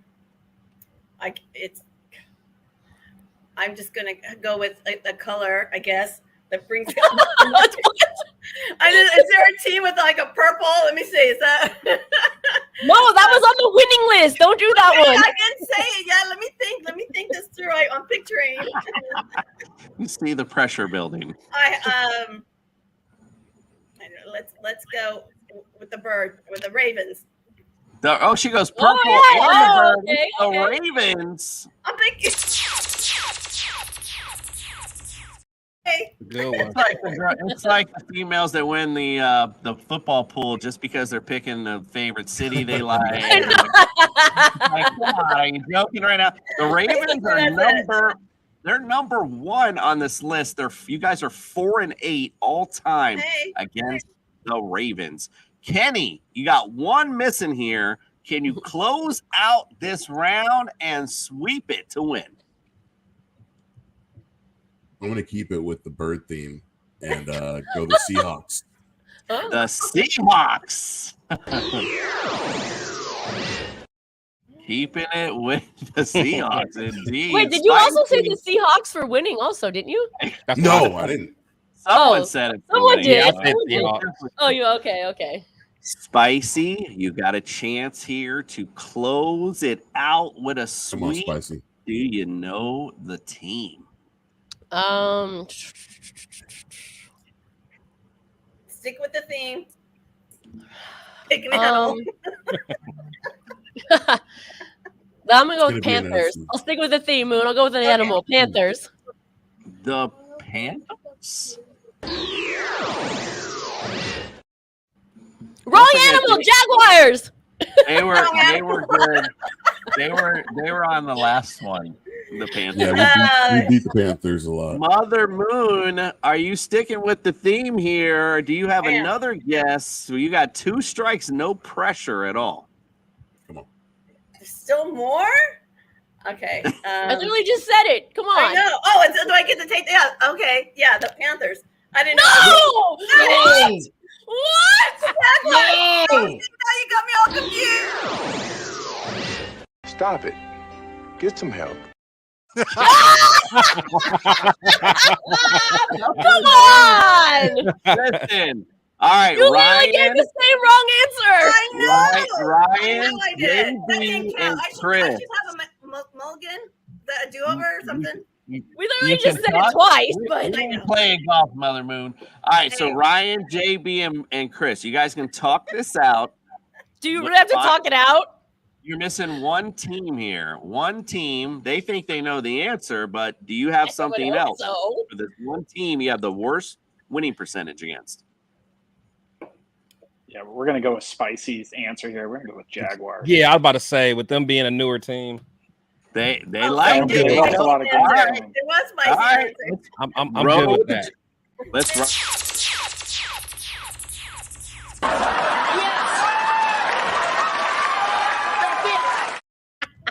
Speaker 9: just gonna go with the color, I guess. That brings. Is there a team with like a purple? Let me see. Is that?
Speaker 13: No, that was on the winning list. Don't do that one.
Speaker 9: I didn't say it yet. Let me think this through. I'm picturing.
Speaker 1: You see the pressure building.
Speaker 9: Let's go with the Ravens.
Speaker 1: She goes purple. The Ravens.
Speaker 9: I'm thinking.
Speaker 14: Good one.
Speaker 1: It's like the females that win the football pool just because they're picking the favorite city they like. Like, come on, are you joking right now? The Ravens are they're number 1 on this list. You guys are 4-8 all time against the Ravens. Kenny, you got 1 missing here. Can you close out this round and sweep it to win?
Speaker 10: I'm going to keep it with the bird theme and go the Seahawks.
Speaker 1: The Seahawks. Keeping it with the Seahawks, indeed.
Speaker 13: Wait, did you also say the Seahawks for winning also, didn't you?
Speaker 10: No, I didn't.
Speaker 1: Someone said it.
Speaker 13: Someone did.
Speaker 1: Yeah,
Speaker 13: Oh, you okay.
Speaker 1: Spicy, you got a chance here to close it out with a
Speaker 10: Come on,
Speaker 1: sweep.
Speaker 10: Spicy.
Speaker 1: Do you know the team?
Speaker 9: Stick with the theme. Pick an animal.
Speaker 13: I'm gonna go with Panthers. I'll stick with the theme, Moon. I'll go with an animal. Panthers.
Speaker 1: The Panthers.
Speaker 13: Wrong animal. Jaguars.
Speaker 1: They were good. They were on the last one. The Panthers.
Speaker 10: Yeah, we beat the Panthers a lot.
Speaker 1: Mother Moon, are you sticking with the theme here? Or do you have another guess? So you got 2 strikes, no pressure at all.
Speaker 10: Come on.
Speaker 9: There's still more? Okay.
Speaker 13: I literally just said it. Come on.
Speaker 9: I know. Oh, do I get to take that? Okay. Yeah, the Panthers. I didn't know.
Speaker 13: No!
Speaker 9: What?
Speaker 5: No!
Speaker 9: Now you got me all confused.
Speaker 5: Stop it. Get some help.
Speaker 13: Come on!
Speaker 1: Listen, All right,
Speaker 13: You literally gave
Speaker 1: Ryan.
Speaker 13: the same wrong answer.
Speaker 9: I know.
Speaker 1: Ryan,
Speaker 9: I did. That
Speaker 1: JB,
Speaker 9: didn't count.
Speaker 1: and
Speaker 9: I should
Speaker 1: Chris.
Speaker 9: have a mulligan, a do-over or something.
Speaker 13: We
Speaker 1: You
Speaker 13: literally just
Speaker 1: can
Speaker 13: said
Speaker 1: talk.
Speaker 13: it twice,
Speaker 1: We
Speaker 13: but
Speaker 1: ain't playing golf, Mother Moon. All right, so Ryan, JB, and Chris, you guys can talk this out.
Speaker 13: do you really have to talk it out?
Speaker 1: You're missing one team here. One team, they think they know the answer, but do you have something
Speaker 13: hope
Speaker 1: else?
Speaker 13: so.
Speaker 1: For this one team, you have the worst winning percentage against.
Speaker 12: Yeah, we're gonna go with Spicy's answer here. We're gonna go with Jaguars.
Speaker 14: Yeah, I was about to say, with them being a newer team,
Speaker 1: They like
Speaker 12: They
Speaker 1: it.
Speaker 12: lost a lot of games.
Speaker 1: All right.
Speaker 9: It was my
Speaker 1: All right.
Speaker 14: I'm good with that.
Speaker 1: Let's run.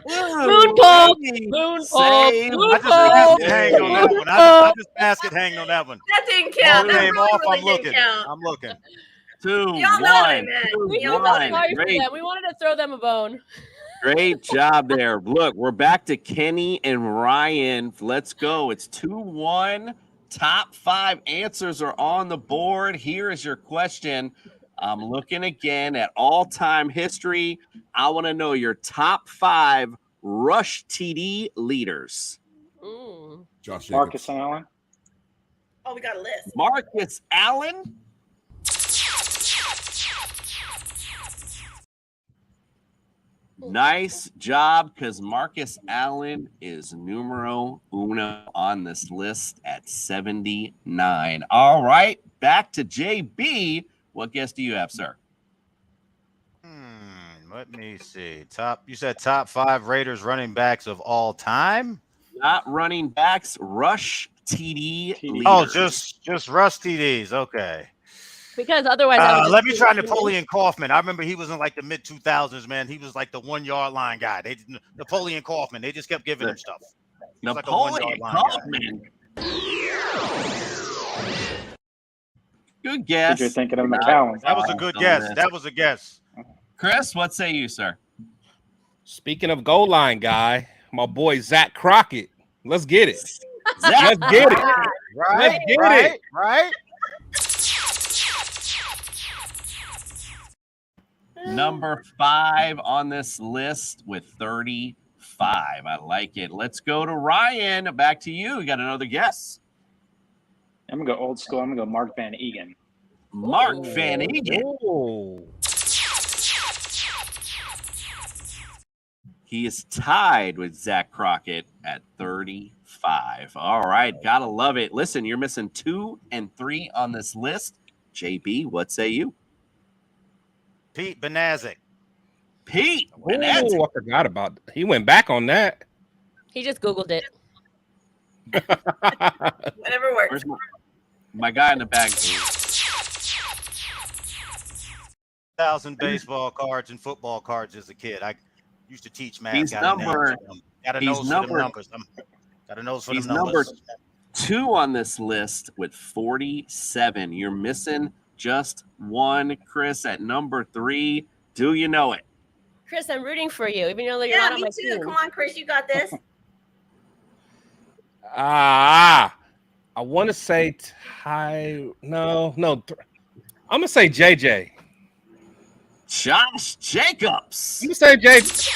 Speaker 13: Moon poke. Moon poke.
Speaker 1: Same.
Speaker 13: Moon
Speaker 11: I just
Speaker 13: poke.
Speaker 11: basket hang on that one. I just basket hang on that one.
Speaker 9: That didn't count.
Speaker 11: Ball
Speaker 9: That
Speaker 11: game
Speaker 9: really,
Speaker 11: off.
Speaker 9: really
Speaker 11: I'm looking.
Speaker 9: didn't count.
Speaker 11: I'm looking.
Speaker 1: 2,
Speaker 9: Y'all know what I
Speaker 1: 1.
Speaker 9: meant.
Speaker 1: 2,
Speaker 13: We
Speaker 9: Y'all
Speaker 13: felt
Speaker 9: know what I
Speaker 1: 1.
Speaker 13: sorry for
Speaker 1: Great,
Speaker 13: them. We wanted to throw them a bone.
Speaker 1: great job there. Look, we're back to Kenny and Ryan. Let's go. It's 2-1. Top 5 answers are on the board. Here is your question. I'm looking again at all-time history. I want to know your top 5 rush TD leaders.
Speaker 13: Mm.
Speaker 10: Josh Jacobs.
Speaker 12: Marcus Allen.
Speaker 9: Oh, we got a list.
Speaker 1: Marcus Allen. Nice job, because Marcus Allen is numero uno on this list at 79. All right, back to JB. What guess do you have, sir?
Speaker 11: Let me see. You said top 5 Raiders running backs of all time?
Speaker 1: Not running backs, rush TD leaders.
Speaker 11: Oh, just rush TDs. Okay.
Speaker 13: Because otherwise, I would
Speaker 11: Let
Speaker 13: just
Speaker 11: me try Napoleon Kaufman. I remember he was in like the mid 2000s, man. He was like the 1 yard line guy. Napoleon Kaufman. They just kept giving him stuff. He was like a 1 yard
Speaker 1: Napoleon
Speaker 11: line guy.
Speaker 1: Kaufman. Good guess.
Speaker 12: You're thinking of McCown.
Speaker 11: That was a good guess. That was a guess.
Speaker 1: Chris, what say you, sir?
Speaker 14: Speaking of goal line guy, my boy Zach Crockett. Let's get it.
Speaker 1: Zach,
Speaker 14: Let's get it.
Speaker 11: Right,
Speaker 14: Let's get
Speaker 11: right,
Speaker 14: it.
Speaker 11: right.
Speaker 1: Number 5 on this list with 35. I like it. Let's go to Ryan. Back to you. You got another guess.
Speaker 12: I'm gonna go old school. I'm gonna go Mark Van Egan.
Speaker 1: Mark Van Egan.
Speaker 14: Ooh.
Speaker 1: He is tied with Zach Crockett at 35. All right. Gotta love it. Listen, you're missing 2 and 3 on this list. JB, what say you?
Speaker 11: Pete Benazic.
Speaker 1: Pete.
Speaker 14: Ooh, I forgot about that. He went back on that.
Speaker 13: He just Googled it.
Speaker 9: Whatever works.
Speaker 1: Where's my guy in the back?
Speaker 11: 1,000 baseball cards and football cards as a kid. I used to teach math.
Speaker 1: He's
Speaker 11: Got a nose
Speaker 1: number-
Speaker 11: for them. Got a
Speaker 1: he's
Speaker 11: nose for them
Speaker 1: number-
Speaker 11: numbers. Got a nose for
Speaker 1: He's
Speaker 11: them
Speaker 1: number
Speaker 11: numbers.
Speaker 1: 2 on this list with 47. You're missing just 1, Chris, at number 3. Do you know it?
Speaker 13: Chris, I'm rooting for you, even though you're
Speaker 9: Yeah,
Speaker 13: not on
Speaker 9: me
Speaker 13: my
Speaker 9: too.
Speaker 13: team.
Speaker 9: Come on, Chris, you got this.
Speaker 14: I want to say No. I'm gonna say JJ.
Speaker 1: Josh Jacobs.
Speaker 14: I'm gonna say JJ.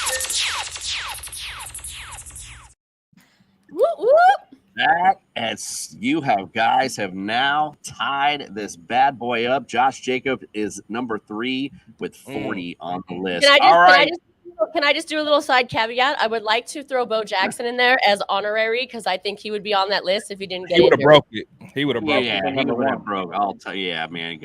Speaker 13: Whoop, whoop.
Speaker 1: That as you have now tied this bad boy up. Josh Jacobs is number 3 with 40 on the list. All right.
Speaker 13: Can I just do a little side caveat? I would like to throw Bo Jackson in there as honorary because I think he would be on that list if he didn't get
Speaker 14: He would have
Speaker 13: injured.
Speaker 14: broke it. He would have broke
Speaker 1: Yeah,
Speaker 14: it.
Speaker 1: he would have broke. I'll tell you, yeah, man.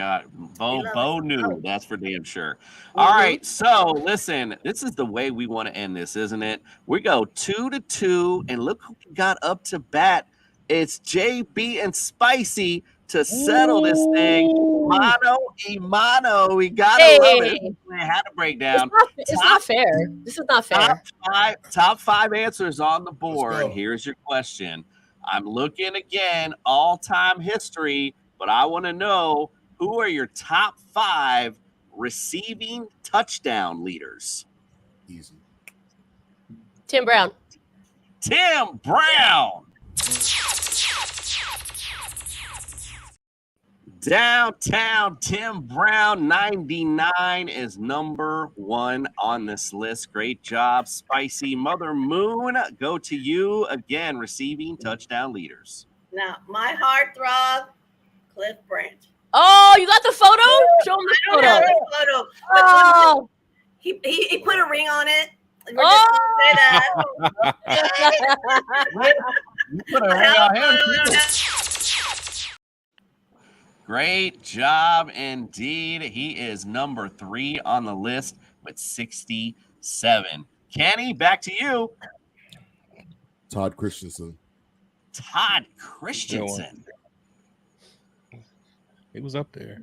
Speaker 1: Bo knew. That's for damn sure. All right, so listen, this is the way we want to end this, isn't it? We go 2-2, and look who got up to bat. It's JB and Spicy to settle this thing. Mano y mano. We gotta love it. We had to break down.
Speaker 13: It's not fair. This is not fair.
Speaker 1: Top five answers on the board. Here's your question. I'm looking again, all-time history, but I want to know who are your top 5 receiving touchdown leaders?
Speaker 10: Easy.
Speaker 13: Tim Brown.
Speaker 1: Tim Brown. Downtown Tim Brown 99 is number 1 on this list. Great job, Spicy. Mother Moon, go to you again, receiving touchdown leaders.
Speaker 9: Now, my heartthrob, Cliff Branch.
Speaker 13: Oh, you got the photo? Show me the
Speaker 9: I don't have
Speaker 13: photo.
Speaker 9: the photo.
Speaker 13: Oh.
Speaker 9: He put a ring on it. We're
Speaker 13: Oh.
Speaker 9: just gonna say that.
Speaker 1: You put a ring on him. Great job indeed. He is number 3 on the list with 67. Kenny, back to you.
Speaker 10: Todd Christensen.
Speaker 1: Todd Christensen.
Speaker 14: He was up there.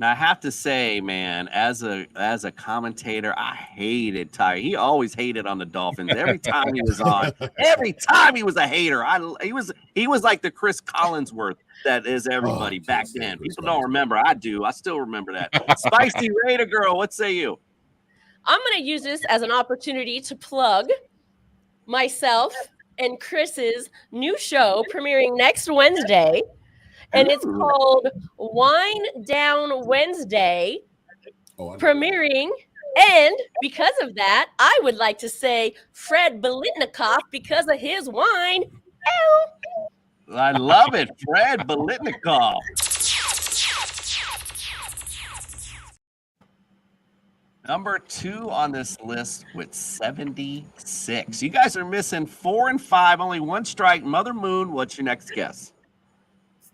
Speaker 1: Now I have to say, man, as a commentator, I hated Ty. He always hated on the Dolphins. Every time he was on, every time he was a hater. He was like the Chris Collinsworth that is everybody back then. People don't remember. I do. I still remember that. Spicy Raider Girl, what say you?
Speaker 13: I'm going to use this as an opportunity to plug myself and Chris's new show premiering next Wednesday. And it's called Wine Down Wednesday, premiering. And because of that, I would like to say Fred Biletnikoff because of his wine. Ow.
Speaker 1: I love it, Fred Biletnikoff. Number 2 on this list with 76. You guys are missing 4 and 5, only 1 strike. Mother Moon, what's your next guess?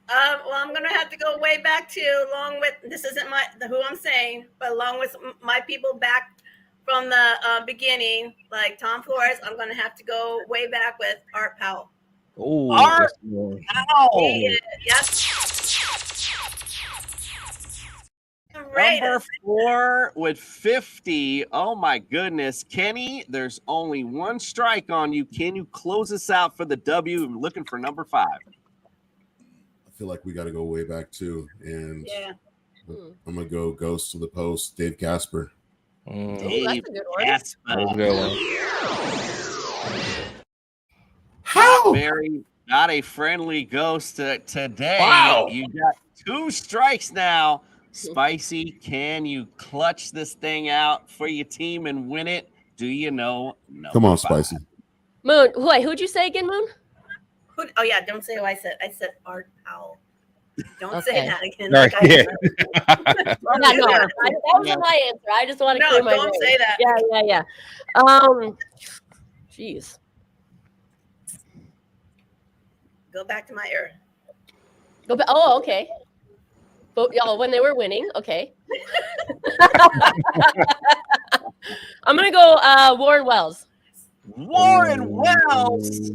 Speaker 9: Well, I'm gonna have to go way back to, along with, this isn't who I'm saying, but along with my people back from the beginning, like Tom Flores, I'm gonna have to go way back with Art Powell.
Speaker 14: Oh,
Speaker 1: Art Powell.
Speaker 9: Yes.
Speaker 1: Number 4 with 50. Oh my goodness, Kenny, there's only 1 strike on you. Can you close us out for the W? I'm looking for number 5.
Speaker 10: I feel like we got to go way back too, and
Speaker 9: yeah.
Speaker 10: I'm gonna go Ghost to the Post. Dave Casper.
Speaker 1: Dave
Speaker 14: That's a good one.
Speaker 1: How? Not a friendly ghost today.
Speaker 3: Wow.
Speaker 1: You got 2 strikes now. Spicy, can you clutch this thing out for your team and win it? Do you know? No.
Speaker 10: Come on, Spicy.
Speaker 13: Moon, who'd you say again, Moon?
Speaker 9: Oh yeah, don't say who I said. I said Art Powell. Don't say
Speaker 13: Okay.
Speaker 9: that again.
Speaker 14: Right,
Speaker 9: Like I
Speaker 14: yeah.
Speaker 9: said.
Speaker 13: That was my answer. I just want to clear my
Speaker 9: don't
Speaker 13: name.
Speaker 9: say that.
Speaker 13: Yeah. Jeez.
Speaker 9: Go back to my era.
Speaker 13: Go back. Oh, okay. But y'all, when they were winning, okay. I'm gonna go Warren Wells.
Speaker 1: Warren Wells.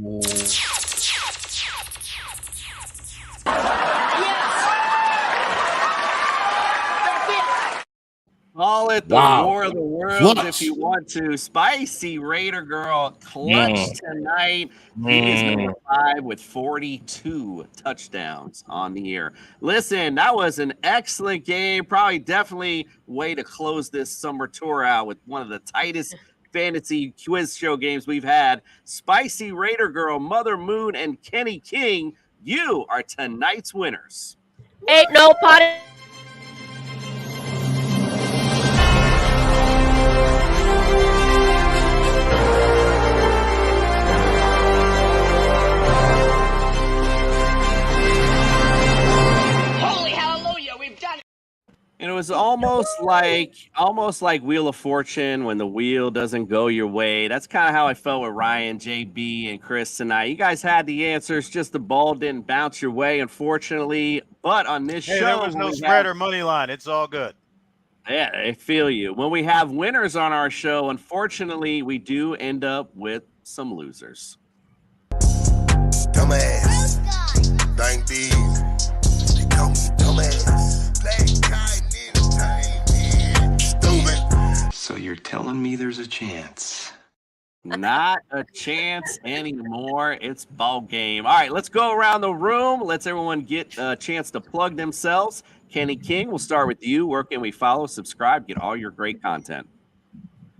Speaker 1: Call it the War of the Worlds if you want to. Spicy Raider Girl clutch tonight. He is number 5 with 42 touchdowns on the year. Listen, that was an excellent game. Probably definitely way to close this summer tour out with one of the tightest fantasy quiz show games we've had. Spicy Raider Girl, Mother Moon, and Kenny King, you are tonight's winners.
Speaker 13: Ain't no potty.
Speaker 1: And it was almost like Wheel of Fortune when the wheel doesn't go your way. That's kind of how I felt with Ryan, JB, and Chris tonight. You guys had the answers, just the ball didn't bounce your way, unfortunately. But on this show,
Speaker 11: there was no spread or money line. It's all good.
Speaker 1: Yeah, I feel you. When we have winners on our show, unfortunately, we do end up with some losers.
Speaker 16: Dumbass. Thank these. They call me dumbass. Black guy, entertainment. Stupid.
Speaker 17: So you're telling me there's a chance?
Speaker 1: Not a chance anymore. It's ball game. All right, let's go around the room. Let's everyone get a chance to plug themselves. Kenny King, we'll start with you. Where can we follow, subscribe, get all your great content?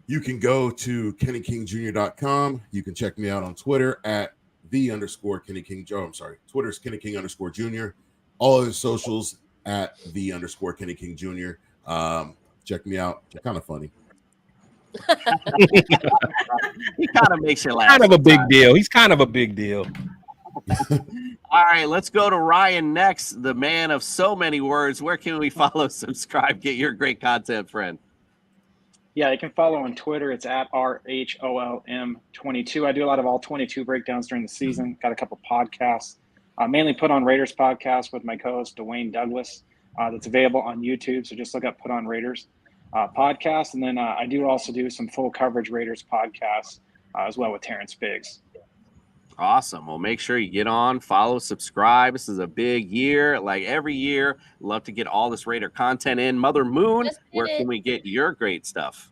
Speaker 10: You can go to KennyKingJr.com. You can check me out on Twitter at @the_Kenny King. Oh, I'm sorry. Twitter's Kenny King _Jr. All of his socials at @the_Kenny King Jr. Check me out. They're kind of funny.
Speaker 1: He kind of makes you laugh.
Speaker 14: Kind of a big deal. He's kind of a big deal.
Speaker 1: All right, let's go to Ryan next, the man of so many words. Where can we follow, subscribe, get your great content, friend?
Speaker 12: Yeah, you can follow on Twitter. It's @RHOLM22. I do a lot of all 22 breakdowns during the season. Got a couple podcasts. Mainly Put On Raiders podcast with my co-host Dwayne Douglas. That's available on YouTube. So just look up Put On Raiders podcast. And then I do also do some full coverage Raiders podcasts as well with Terrence Biggs.
Speaker 1: Awesome. Well, make sure you get on, follow, subscribe. This is a big year. Like every year, love to get all this Raider content in. Mother Moon, where can we get your great stuff?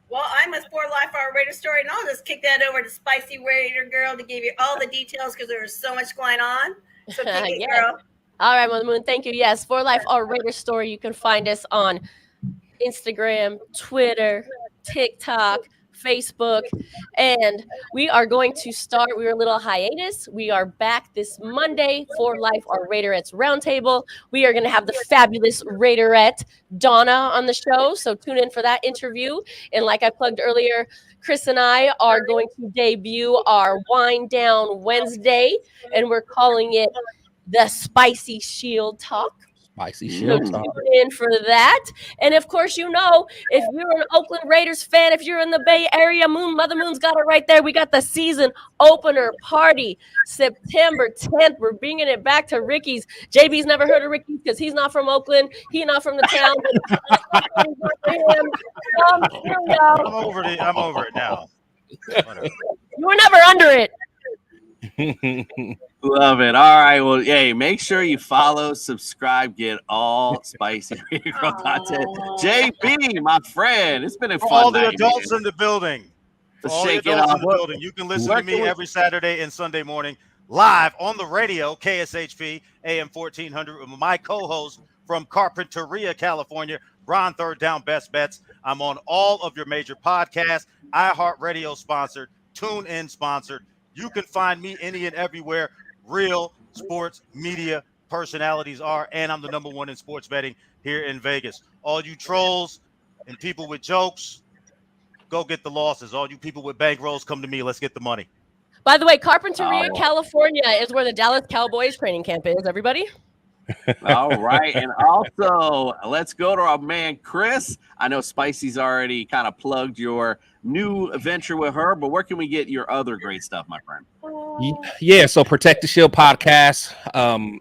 Speaker 9: Well, I'm a Sport Life Our Raider story, and I'll just kick that over to Spicy Raider Girl to give you all the details because there's so much going on. So kick it, girl.
Speaker 13: All right, Mother Moon, thank you. Yes, For Life Our Raider story. You can find us on Instagram, Twitter, TikTok, Facebook, and we are going to start. We were a little hiatus. We are back this Monday for Life Our Raiderettes Roundtable. We are going to have the fabulous Raiderette Donna on the show, so tune in for that interview. And like I plugged earlier, Chris and I are going to debut our Wind Down Wednesday, and we're calling it the Spicy Shield Talk.
Speaker 14: Spicy
Speaker 13: So
Speaker 14: Shield
Speaker 13: tune
Speaker 14: Talk.
Speaker 13: in for that. And of course, you know, if you're an Oakland Raiders fan, if you're in the Bay Area, Mother Moon's got it right there. We got the season opener party September 10th. We're bringing it back to Ricky's. JB's never heard of Ricky's because he's not from Oakland. He's not from the town.
Speaker 11: I'm over it now.
Speaker 13: You were never under it.
Speaker 1: Love it. All right. Well, hey, make sure you follow, subscribe, get all Spicy Raider Girl content. JB, my friend, it's been a
Speaker 11: For
Speaker 1: fun
Speaker 11: all the
Speaker 1: night,
Speaker 11: adults
Speaker 1: man.
Speaker 11: in the building. For
Speaker 1: Let's
Speaker 11: all the
Speaker 1: shake it
Speaker 11: adults
Speaker 1: off.
Speaker 11: in the building. You can listen to me every Saturday and Sunday morning live on the radio, KSHP AM 1400, with my co-host from Carpinteria, California, Ron Third Down Best Bets. I'm on all of your major podcasts, iHeartRadio sponsored, TuneIn sponsored. You can find me any and everywhere real sports media personalities are, and I'm the #1 in sports betting here in Vegas. All you trolls and people with jokes, go get the losses. All you people with bankrolls, come to me. Let's get the money.
Speaker 13: By the way, Carpinteria, California is where the Dallas Cowboys training camp is, everybody.
Speaker 1: All right. And also, let's go to our man, Chris. I know Spicy's already kind of plugged your new venture with her, but where can we get your other great stuff, my friend?
Speaker 14: Yeah, so Protect the Shield podcast.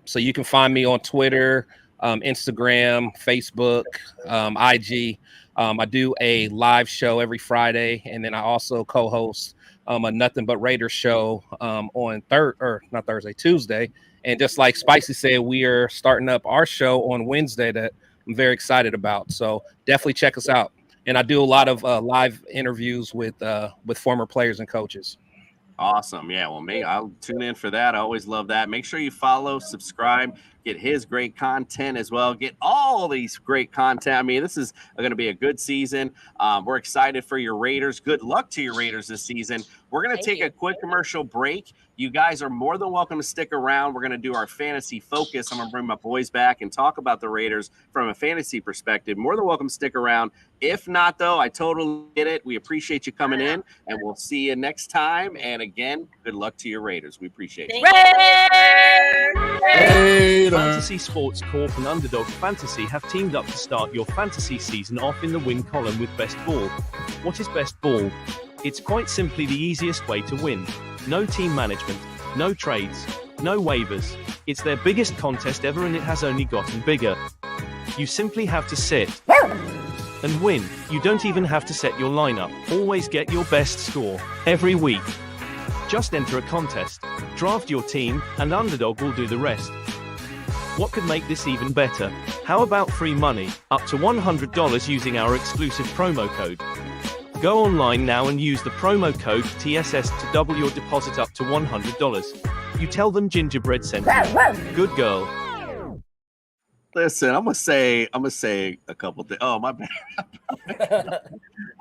Speaker 14: So you can find me on Twitter, Instagram, Facebook, IG. I do a live show every Friday, and then I also co-host a Nothing But Raiders show on Tuesday. And just like Spicy said, we are starting up our show on Wednesday that I'm very excited about. So definitely check us out. And I do a lot of live interviews with former players and coaches.
Speaker 1: Awesome. Yeah, well, I'll tune in for that. I always love that. Make sure you follow, subscribe, get his great content as well. Get all these great content. I mean, this is going to be a good season. We're excited for your Raiders. Good luck to your Raiders this season. We're going to take a quick commercial break. You guys are more than welcome to stick around. We're going to do our fantasy focus. I'm going to bring my boys back and talk about the Raiders from a fantasy perspective. More than welcome to stick around. If not, though, I totally get it. We appreciate you coming in, and we'll see you next time. And again, good luck to your Raiders. We appreciate you.
Speaker 18: Fantasy Sports Corp and Underdog Fantasy have teamed up to start your fantasy season off in the win column with Best Ball. What is Best Ball? It's quite simply the easiest way to win. No team management, no trades, no waivers. It's their biggest contest ever, and it has only gotten bigger. You simply have to sit and win. You don't even have to set your lineup. Always get your best score every week. Just enter a contest, draft your team, and Underdog will do the rest. What could make this even better? How about free money, up to $100 using our exclusive promo code? Go online now and use the promo code TSS to double your deposit up to $100. You tell them Gingerbread sent you. Good girl.
Speaker 1: Listen, I'm gonna say a couple things. Oh, my bad.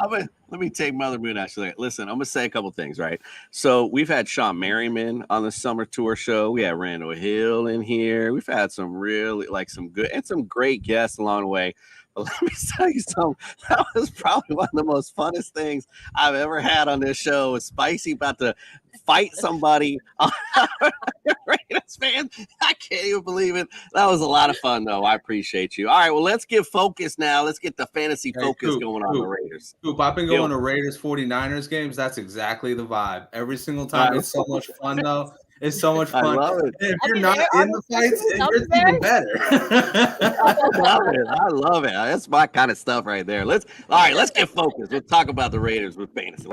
Speaker 1: Let me take Mother Moon actually. Listen, I'm gonna say a couple things, right? So we've had Sean Merriman on the summer tour show. We had Randall Hill in here. We've had some really some good and some great guests along the way. But let me tell you something. That was probably one of the most funnest things I've ever had on this show. Was Spicy about to fight somebody. Raiders fan. I can't even believe it. That was a lot of fun, though. I appreciate you. All right, well, let's get focused now. Let's get the fantasy focus going on the Raiders.
Speaker 3: Coop, I've been going to Raiders 49ers games. That's exactly the vibe. Every single time. It's so much fun, though. It's so much fun.
Speaker 1: I love it.
Speaker 3: And if you're not in the fights, it's even better.
Speaker 1: I love it. That's my kind of stuff right there. Let's get focused. Let's talk about the Raiders with fantasy.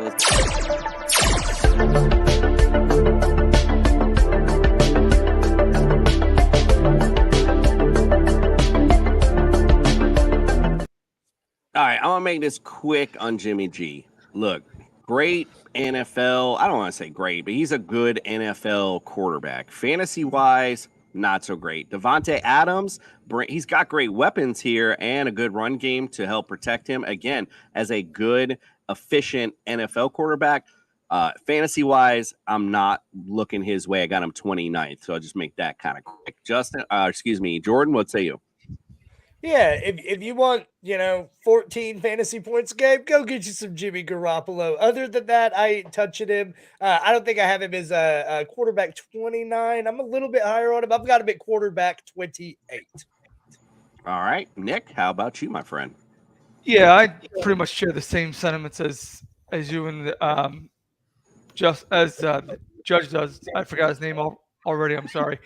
Speaker 1: All right, I'm gonna make this quick on Jimmy G. Look, great NFL. I don't want to say great, but he's a good NFL quarterback. Fantasy-wise, not so great. Devontae Adams, he's got great weapons here and a good run game to help protect him. Again, as a good, efficient NFL quarterback. Fantasy-wise, I'm not looking his way. I got him 29th, so I'll just make that kind of quick. Jordan, what say you?
Speaker 7: Yeah, if you want, 14 fantasy points a game, go get you some Jimmy Garoppolo. Other than that, I ain't touching him. I don't think I have him as a quarterback 29. I'm a little bit higher on him. I've got him at quarterback 28.
Speaker 1: All right, Nick, how about you, my friend?
Speaker 4: Yeah, I pretty much share the same sentiments as you and just as Judge does. I forgot his name already. I'm sorry.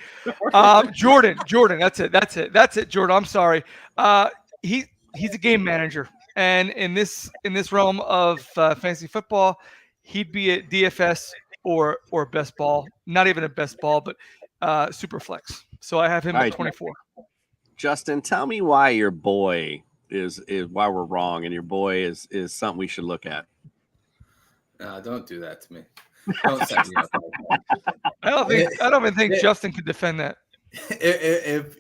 Speaker 4: Jordan. That's it. Jordan. I'm sorry. He's a game manager, and in this realm of fantasy football, he'd be at DFS or best ball. Not even a best ball, but super flex. So I have him at 24.
Speaker 1: Justin, tell me why your boy is why we're wrong, and your boy is something we should look at.
Speaker 3: Don't do that to me. Don't set me up.
Speaker 4: I don't even think Justin could defend that.
Speaker 3: If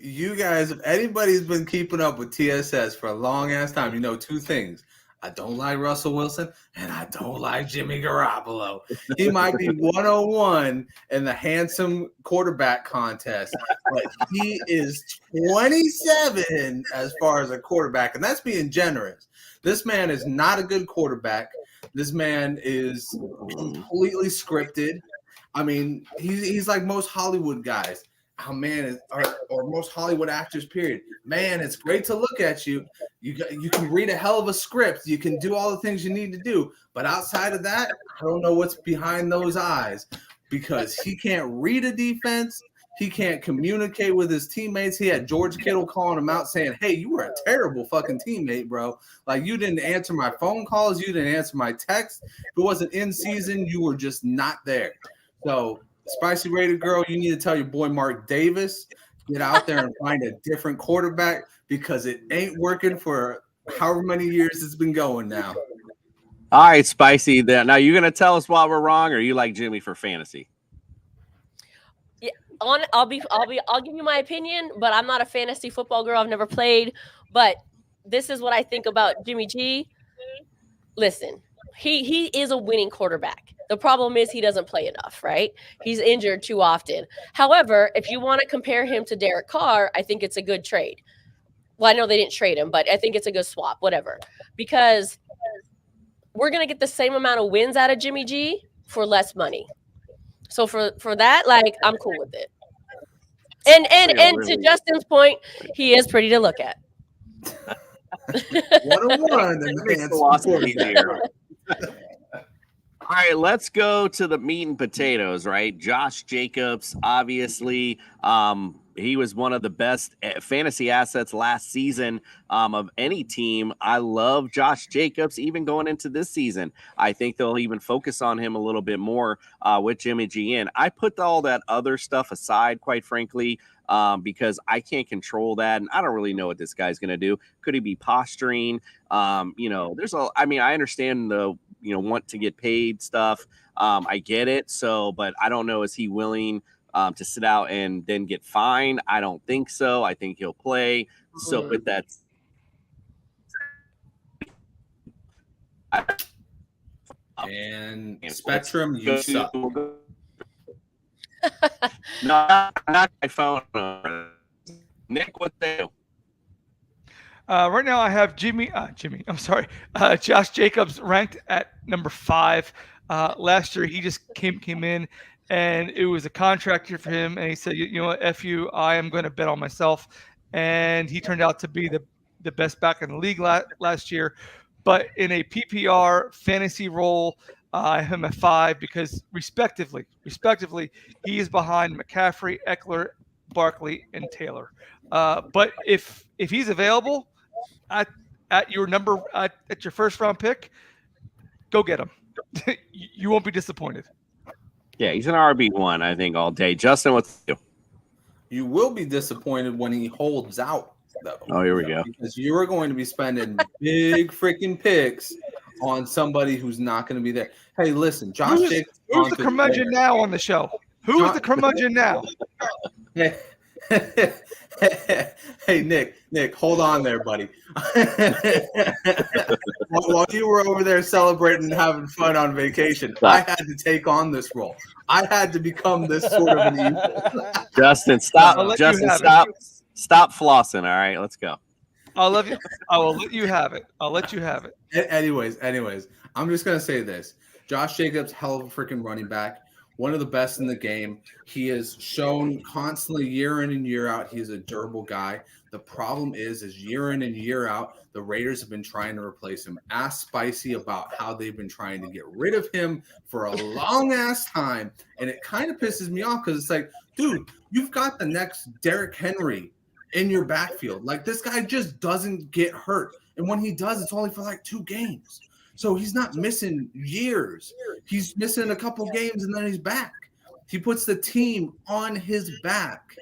Speaker 3: anybody's been keeping up with TSS for a long ass time, you know two things. I don't like Russell Wilson and I don't like Jimmy Garoppolo. He might be 101 in the handsome quarterback contest, but he is 27 as far as a quarterback, and that's being generous. This man is not a good quarterback. This man is completely scripted. I mean, he's like most Hollywood guys. Oh man, or most Hollywood actors. Period. Man, it's great to look at you. You can read a hell of a script. You can do all the things you need to do. But outside of that, I don't know what's behind those eyes because he can't read a defense. He can't communicate with his teammates. He had George Kittle calling him out saying, hey, you were a terrible fucking teammate, bro. Like, you didn't answer my phone calls. You didn't answer my text. If it wasn't in season, you were just not there. So, Spicy Rated Girl, you need to tell your boy Mark Davis, get out there and find a different quarterback because it ain't working for however many years it's been going now.
Speaker 1: All right, Spicy. Now, you're going to tell us why we're wrong, or you like Jimmy for fantasy?
Speaker 13: I'll give you my opinion, but I'm not a fantasy football girl. I've never played, but this is what I think about Jimmy G. Listen, he is a winning quarterback. The problem is he doesn't play enough, right? He's injured too often. However, if you want to compare him to Derek Carr, I think it's a good trade. Well, I know they didn't trade him, but I think it's a good swap, whatever, because we're going to get the same amount of wins out of Jimmy G for less money. So for that, like, I'm cool with it. And to Justin's point, he is pretty to look at.
Speaker 3: 101.
Speaker 1: All right, let's go to the meat and potatoes, right? Josh Jacobs, obviously, he was one of the best fantasy assets last season of any team. I love Josh Jacobs, even going into this season. I think they'll even focus on him a little bit more with Jimmy G in. I put all that other stuff aside, quite frankly, because I can't control that, and I don't really know what this guy's going to do. Could he be posturing? I understand the want to get paid stuff. I get it. So, but I don't know, is he willing to sit out and then get fined? I don't think so. I think he'll play. So with that,
Speaker 3: And Spectrum, you suck.
Speaker 1: No, not my phone. Nick, what they do?
Speaker 4: Right now, I have Jimmy. I'm sorry. Josh Jacobs ranked at number 5. Last year, he just came in, and it was a contract year for him. And he said, "You know what? F you. I am going to bet on myself." And he turned out to be the best back in the league last year. But in a PPR fantasy role, I have him at 5 because respectively, he is behind McCaffrey, Eckler, Barkley, and Taylor. But if he's available at your first round pick, go get him. You won't be disappointed.
Speaker 1: Yeah, he's an RB1, I think, all day. Justin, what's you?
Speaker 3: You will be disappointed when he holds out, though.
Speaker 1: Oh, here we go.
Speaker 3: Because you are going to be spending big freaking picks on somebody who's not going to be there. Hey, listen, Josh Jacobs.
Speaker 4: Who's the curmudgeon now on the show? Who is the curmudgeon now?
Speaker 3: Hey, Nick, hold on there, buddy. While you were over there celebrating and having fun on vacation, I had to take on this role. I had to become this sort of an evil.
Speaker 1: Justin, stop. Justin, stop. Stop flossing. All right, let's go.
Speaker 4: I'll love you. I will let you have it. I'll let you have it.
Speaker 3: Anyways, I'm just gonna say this: Josh Jacobs, hell of a freaking running back, one of the best in the game. He has shown constantly, year in and year out, he's a durable guy. The problem is year in and year out, the Raiders have been trying to replace him. Ask Spicy about how they've been trying to get rid of him for a long ass time, and it kind of pisses me off because it's like, dude, you've got the next Derrick Henry in your backfield. Like, this guy just doesn't get hurt. And when he does, it's only for like 2 games. So he's not missing years. He's missing a couple games and then he's back. He puts the team on his back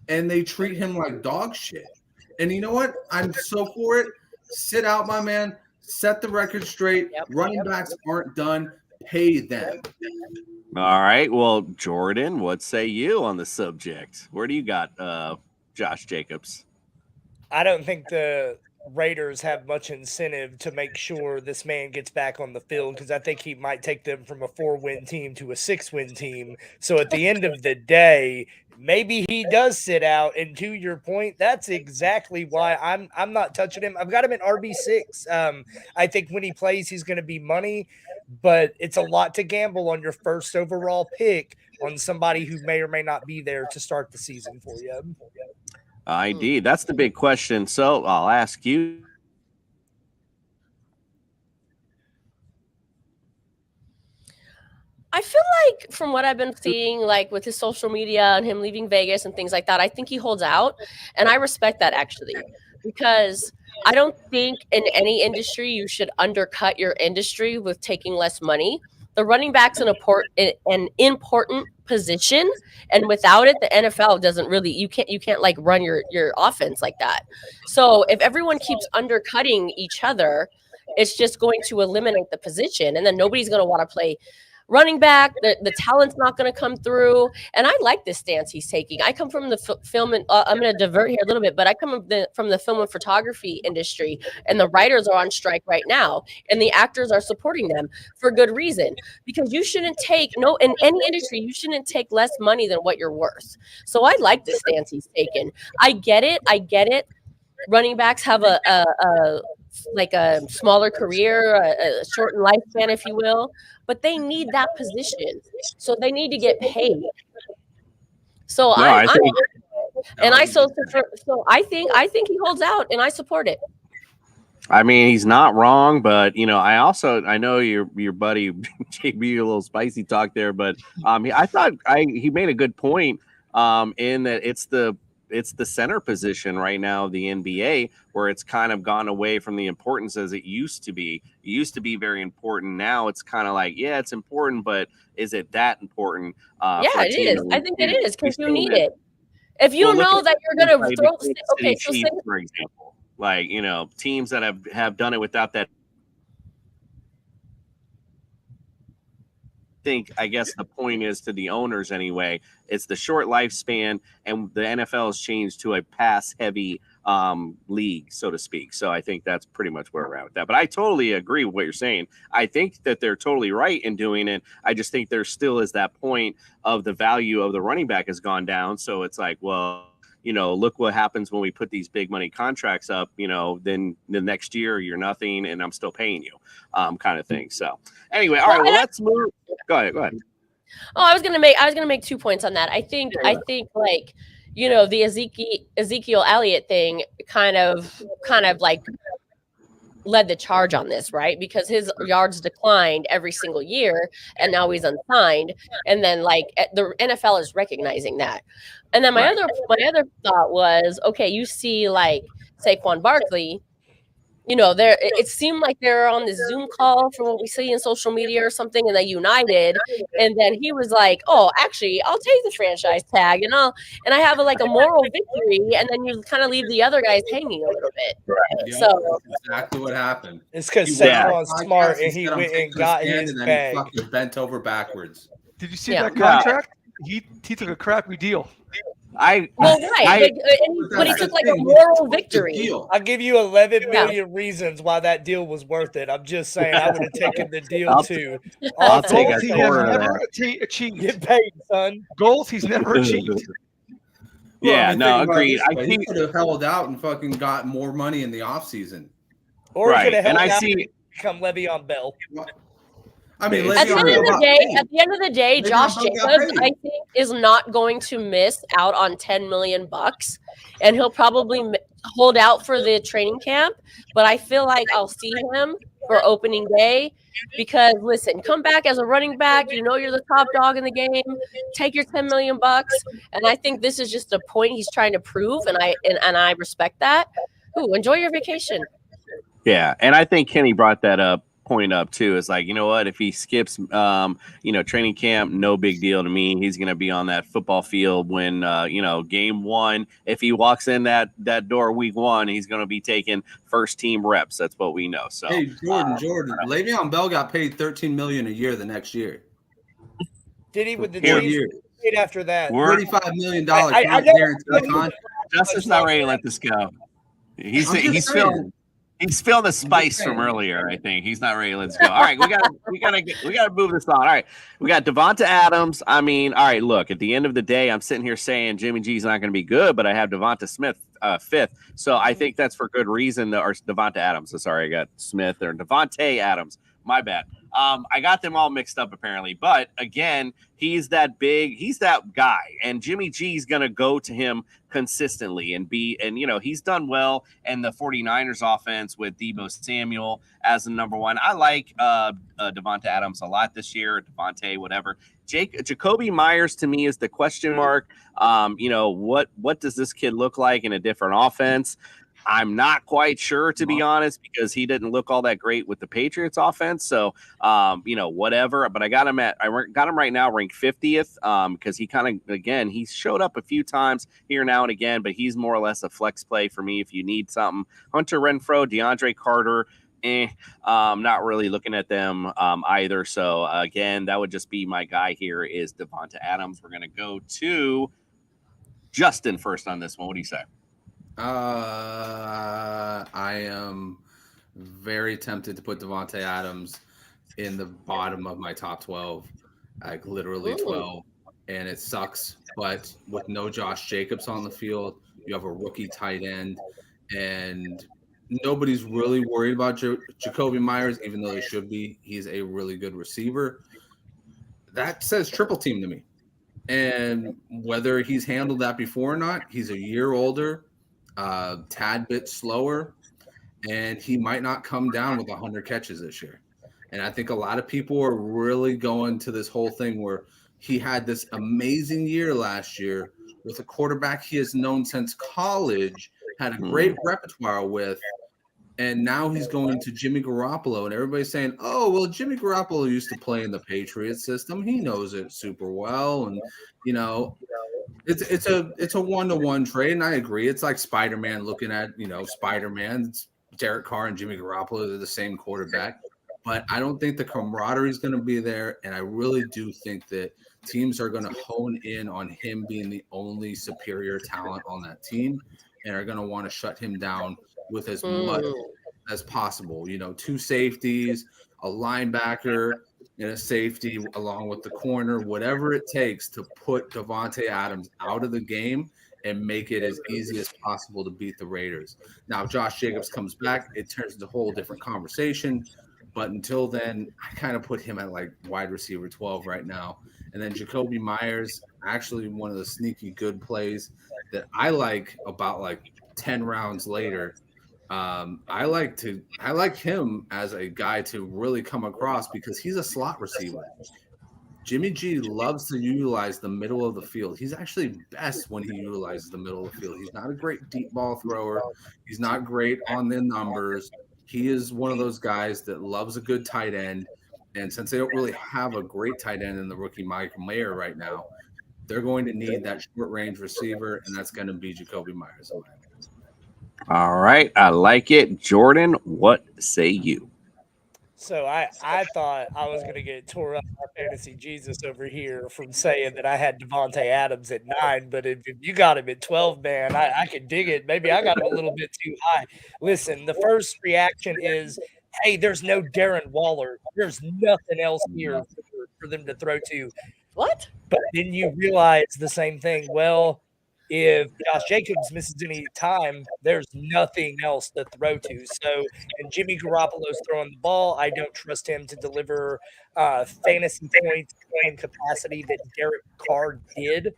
Speaker 3: and they treat him like dog shit. And you know what? I'm so for it. Sit out, my man. Set the record straight. Running backs aren't done. Pay them.
Speaker 1: All right. Well, Jordan, what say you on the subject? Where do you got Josh Jacobs?
Speaker 7: I don't think the Raiders have much incentive to make sure this man gets back on the field because I think he might take them from a 4-win team to a 6-win team. So at the end of the day, maybe he does sit out. And to your point, that's exactly why I'm not touching him. I've got him at RB6. I think when he plays, he's going to be money, but it's a lot to gamble on your first overall pick on somebody who may or may not be there to start the season for you.
Speaker 1: Indeed. That's the big question. So I'll ask you.
Speaker 13: I feel like from what I've been seeing, like with his social media and him leaving Vegas and things like that, I think he holds out. And I respect that actually, because I don't think in any industry you should undercut your industry with taking less money. The running back's an important position, and without it, the NFL doesn't really. You can't like run your offense like that. So if everyone keeps undercutting each other, it's just going to eliminate the position, and then nobody's going to want to play running back. The talent's not going to come through. And I like this stance he's taking. I come from the film and I'm going to divert here a little bit, but I come from the film and photography industry, and the writers are on strike right now, and the actors are supporting them for good reason, because you shouldn't take in any industry, you shouldn't take less money than what you're worth. So I like the stance he's taken. I get it. Running backs have a smaller career, a shortened lifespan, if you will, but they need that position, so they need to get paid. So I think he holds out, and I support it.
Speaker 1: I mean, he's not wrong, but I know your buddy JB a little spicy talk there, but I thought he made a good point in that it's the center position right now of the NBA where it's kind of gone away from the importance as it used to be. It used to be very important. Now it's kind of like, yeah, it's important, but is it that important?
Speaker 13: It is. I think it is, because you need it. If you know that you're going to throw,
Speaker 1: for example, like, teams that have done it without that. I guess the point is, to the owners anyway, it's the short lifespan, and the NFL has changed to a pass heavy league, so to speak. So I think that's pretty much where we're at with that. But I totally agree with what you're saying. I think that they're totally right in doing it. I just think there still is that point of the value of the running back has gone down. So it's like, well, look what happens when we put these big money contracts up, then the next year you're nothing and I'm still paying you, kind of thing. So anyway, all right, well, let's move. Go ahead.
Speaker 13: Oh, I was gonna make 2 points on that. I think like, the Ezekiel Elliott thing kind of like led the charge on this, right? Because his yards declined every single year and now he's unsigned. And then like the NFL is recognizing that. And then my other thought was, okay, you see like Saquon Barkley, it seemed like they're on this Zoom call from what we see in social media or something, and they united. And then he was like, "Oh, actually, I'll take the franchise tag, and I have a moral victory." And then you kind of leave the other guys hanging a little bit.
Speaker 3: Right.
Speaker 13: So
Speaker 3: that's exactly what happened.
Speaker 7: It's because Saquon's smart and he went and got his bag.
Speaker 3: He fucking bent over backwards.
Speaker 4: Did you see that contract? He took a crappy deal.
Speaker 13: But he took like a moral victory.
Speaker 7: I'll give you 11 million reasons why that deal was worth it. I'm just saying I would have taken the deal too.
Speaker 4: I'll take a quarter of that. Achieved.
Speaker 7: Get paid, son.
Speaker 4: Goals he's never achieved.
Speaker 1: Agreed. I
Speaker 3: think he could have held out and fucking got more money in the offseason.
Speaker 7: Or he could have held out and become Le'Veon Bell.
Speaker 3: I mean,
Speaker 13: at the end of the day, Josh Jacobs, I think, is not going to miss out on $10 million, and he'll probably hold out for the training camp. But I feel like I'll see him for opening day because, listen, come back as a running back. You're the top dog in the game. Take your $10 million, and I think this is just a point he's trying to prove, and I respect that. Ooh, enjoy your vacation.
Speaker 1: Yeah, and I think Kenny brought that point up too. Is like, what if he skips training camp, no big deal to me. He's going to be on that football field when game one. If he walks in that door week one, he's going to be taking first team reps. That's what we know. So
Speaker 3: hey, Jordan, Le'Veon Bell got paid $13 million a year the next year.
Speaker 7: Did he with the Chiefs? After that,
Speaker 3: $35 million guaranteed contract.
Speaker 1: Justin's not ready to let this go. He's feeling the spice from earlier. I think he's not ready. Let's go. All right, we gotta move this on. All right, we got Devonta Adams. I mean, all right. Look, at the end of the day, I'm sitting here saying Jimmy G's not going to be good, but I have Devonta Smith fifth, so I think that's for good reason. Or Devonta Adams. Sorry, I got Smith or Devontae Adams. My bad. I got them all mixed up apparently, but again, he's that guy, and Jimmy G's gonna go to him consistently and he's done well in the 49ers offense with Deebo Samuel as the number one. I like Devonta Adams a lot this year, Devontae, whatever. Jacoby Myers to me is the question mark. What does this kid look like in a different offense? I'm not quite sure, to be honest, because he didn't look all that great with the Patriots offense. So, whatever. But I got him right now ranked 50th because he he showed up a few times here now and again, but he's more or less a flex play for me if you need something. Hunter Renfrow, DeAndre Carter, not really looking at them either. So, again, that would just be my guy here is Devonta Adams. We're going to go to Justin first on this one. What do you say?
Speaker 3: I am very tempted to put Devontae Adams in the bottom of my top 12, like literally 12, and it sucks. But with no Josh Jacobs on the field, you have a rookie tight end, and nobody's really worried about Jacoby Myers, even though they should be. He's a really good receiver. That says triple team to me, and whether he's handled that before or not, he's a year older. Tad bit slower, and he might not come down with 100 catches this year. And I think a lot of people are really going to this whole thing where he had this amazing year last year with a quarterback he has known since college, had a great repertoire with, and now he's going to Jimmy Garoppolo, and everybody's saying, oh, well, Jimmy Garoppolo used to play in the Patriots system. He knows it super well, and, it's a one-to-one trade, and I agree. It's like Spider-Man looking at, Spider-Man. It's Derek Carr and Jimmy Garoppolo. They're the same quarterback. But I don't think the camaraderie is going to be there, and I really do think that teams are going to hone in on him being the only superior talent on that team. and are going to want to shut him down with as much as possible. 2 safeties, a linebacker, and a safety along with the corner, whatever it takes to put Davante Adams out of the game and make it as easy as possible to beat the Raiders. Now, if Josh Jacobs comes back, it turns into a whole different conversation. But until then, I kind of put him at like wide receiver 12 right now. And then Jacoby Myers, actually one of the sneaky good plays that I like about like 10 rounds later. I like him as a guy to really come across because he's a slot receiver. Jimmy G loves to utilize the middle of the field. He's actually best when he utilizes the middle of the field. He's not a great deep ball thrower. He's not great on the numbers. He is one of those guys that loves a good tight end. And since they don't really have a great tight end in the rookie Michael Mayer right now, they're going to need that short range receiver, and that's going to be Jacoby Myers.
Speaker 1: All right. I like it. Jordan, what say you?
Speaker 7: So I thought I was going to get tore up by Fantasy Jesus over here from saying that I had Davante Adams at 9, but if you got him at 12, man, I could dig it. Maybe I got him a little bit too high. Listen, the first reaction is, hey, there's no Darren Waller. There's nothing else here for them to throw to.
Speaker 13: What?
Speaker 7: But then you realize the same thing. Well, if Josh Jacobs misses any time, there's nothing else to throw to. So, and Jimmy Garoppolo's throwing the ball. I don't trust him to deliver fantasy points and capacity that Derek Carr did.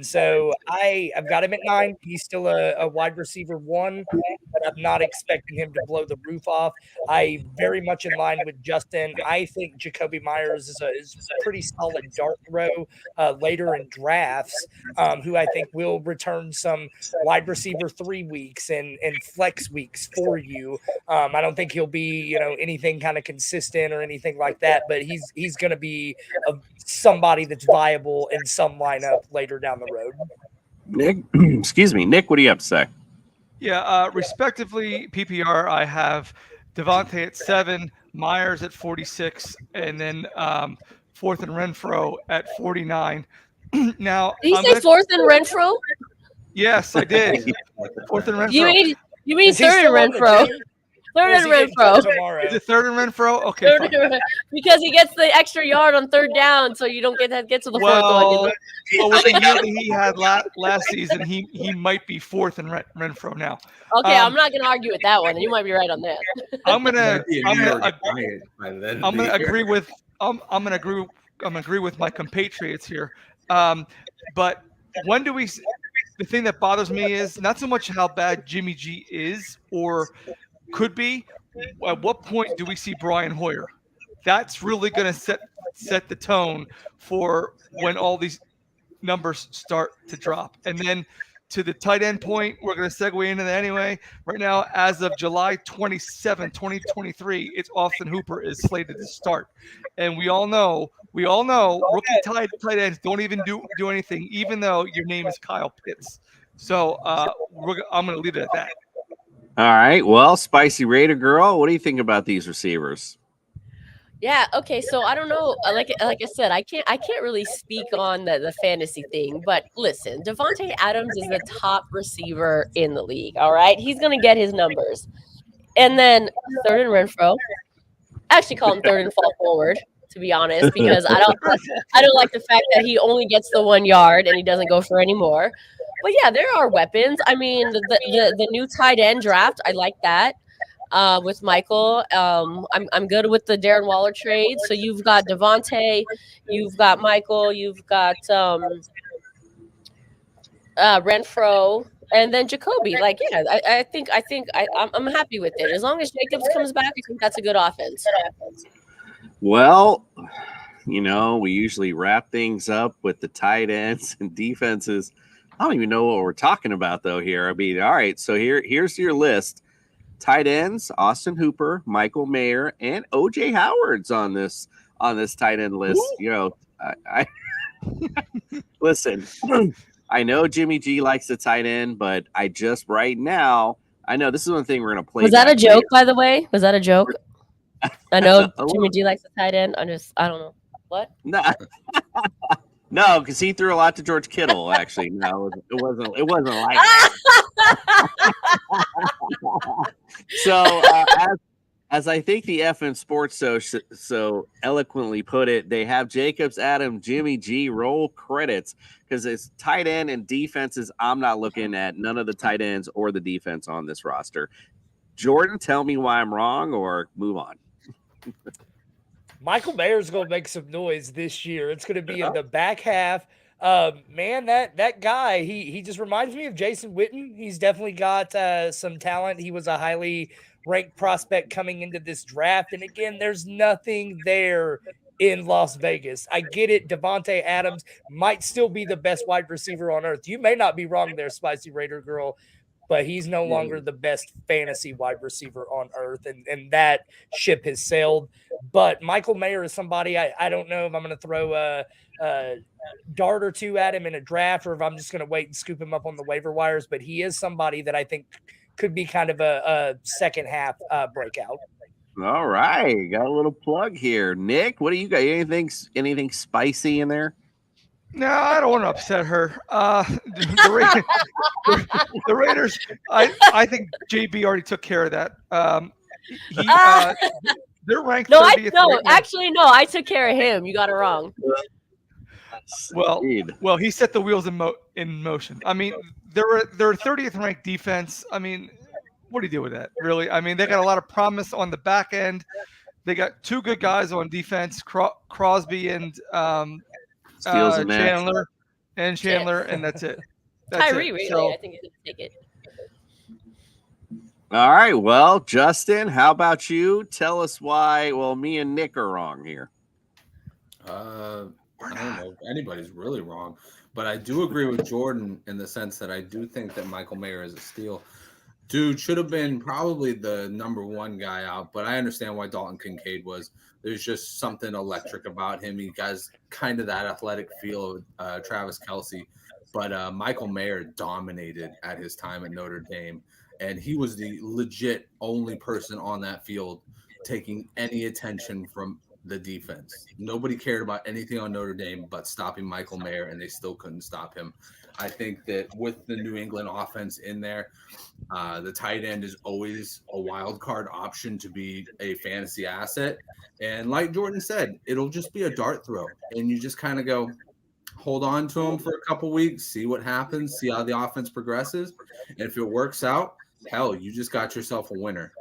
Speaker 7: So I've got him at 9. He's still a wide receiver 1, but I'm not expecting him to blow the roof off. I very much in line with Justin. I think Jacoby Myers is a pretty solid dart throw later in drafts, who I think will return some wide receiver 3 weeks and flex weeks for you. I don't think he'll be, anything kind of consistent or anything like that, but he's going to be somebody that's viable in some lineup later down the road.
Speaker 1: Nick, excuse me. Nick, what do you have to say?
Speaker 4: Yeah, respectively, PPR, I have Davante at 7, Myers at 46, and then fourth and Renfro at 49. Now,
Speaker 13: did you say fourth and Renfro?
Speaker 4: Yes, I did. Fourth and Renfro.
Speaker 13: You mean third and Renfro? Third and Renfro.
Speaker 4: Is it third and Renfro? Okay, fine.
Speaker 13: Because he gets the extra yard on third down, so you don't get to the fourth one.
Speaker 4: Well, with the year that he had last season, he might be fourth in Renfro now.
Speaker 13: Okay, I'm not going to argue with that one. You might be right on that.
Speaker 4: I'm gonna agree with my compatriots here. But when do we? The thing that bothers me is not so much how bad Jimmy G is or could be. At what point do we see Brian Hoyer? That's really going to set the tone for when all these numbers start to drop. And then to the tight end point, we're going to segue into that anyway. Right now, as of July 27, 2023, it's Austin Hooper is slated to start. And we all know rookie tight ends don't even do anything, even though your name is Kyle Pitts. So I'm going to leave it at that.
Speaker 1: All right. Well, Spicy Raider girl, what do you think about these receivers?
Speaker 13: Yeah. Okay. So I don't know. Like I said, I can't really speak on the fantasy thing. But listen, Davante Adams is the top receiver in the league. All right, he's gonna get his numbers. And then third and Renfro. I actually call him third and fall forward, to be honest, because I don't like the fact that he only gets the 1 yard and he doesn't go for any more. But yeah, there are weapons. I mean, the new tight end draft, I like that. With Michael, I'm good with the Darren Waller trade. So you've got Davante, you've got Michael, you've got Renfro, and then Jacoby. Like, yeah, I think I'm happy with it. As long as Jacobs comes back, I think that's a good offense.
Speaker 1: Well, we usually wrap things up with the tight ends and defenses. I don't even know what we're talking about though here. I mean, all right, so here's your list. Tight ends: Austin Hooper, Michael Mayer, and OJ Howard's on this tight end list. Ooh. I listen. I know Jimmy G likes the tight end, but I just right now I know this is one thing we're gonna play.
Speaker 13: Was that a joke, by the way? Was that a joke? I know Jimmy G likes the tight end. I don't know what.
Speaker 1: No. No, because he threw a lot to George Kittle. Actually, no, it wasn't. It wasn't like that. So, as I think the FN Sports so eloquently put it, they have Jacobs, Adam, Jimmy G roll credits because it's tight end and defenses. I'm not looking at none of the tight ends or the defense on this roster. Jordan, tell me why I'm wrong, or move on.
Speaker 7: Michael Mayer's going to make some noise this year. It's going to be in the back half. Man, that guy, he just reminds me of Jason Witten. He's definitely got some talent. He was a highly ranked prospect coming into this draft. And again, there's nothing there in Las Vegas. I get it. Devontae Adams might still be the best wide receiver on earth. You may not be wrong there, Spicy Raider Girl, but he's no longer the best fantasy wide receiver on earth, and that ship has sailed. But Michael Mayer is somebody I don't know if I'm going to throw a dart or two at him in a draft, or if I'm just going to wait and scoop him up on the waiver wires. But he is somebody that I think could be kind of a second half breakout.
Speaker 1: All right, got a little plug here. Nick, what do you got? Anything spicy in there?
Speaker 4: No, I don't want to upset her. The Raiders, I think JB already took care of that. They're ranked 30th.
Speaker 13: I took care of him. You got it wrong.
Speaker 4: Well, he set the wheels in motion. I mean, they're 30th ranked defense. I mean, what do you do with that, really? I mean, they got a lot of promise on the back end. They got two good guys on defense, Crosby and Chandler, and that's it.
Speaker 13: Tyree, really, I think he's going to take it.
Speaker 1: All right, well, Justin, how about you? Tell us why. Well, me and Nick are wrong here.
Speaker 3: I don't know if anybody's really wrong, but I do agree with Jordan in the sense that I do think that Michael Mayer is a steal. Dude should have been probably the number one guy out, but I understand why Dalton Kincaid was. There's just something electric about him. He has kind of that athletic feel of Travis Kelce, but Michael Mayer dominated at his time at Notre Dame, and he was the legit only person on that field taking any attention from the defense. Nobody cared about anything on Notre Dame but stopping Michael Mayer, and they still couldn't stop him. I think that with the New England offense in there, the tight end is always a wild card option to be a fantasy asset. And like Jordan said, it'll just be a dart throw. And you just kind of go, hold on to him for a couple weeks, see what happens, see how the offense progresses. And if it works out, hell, you just got yourself a winner.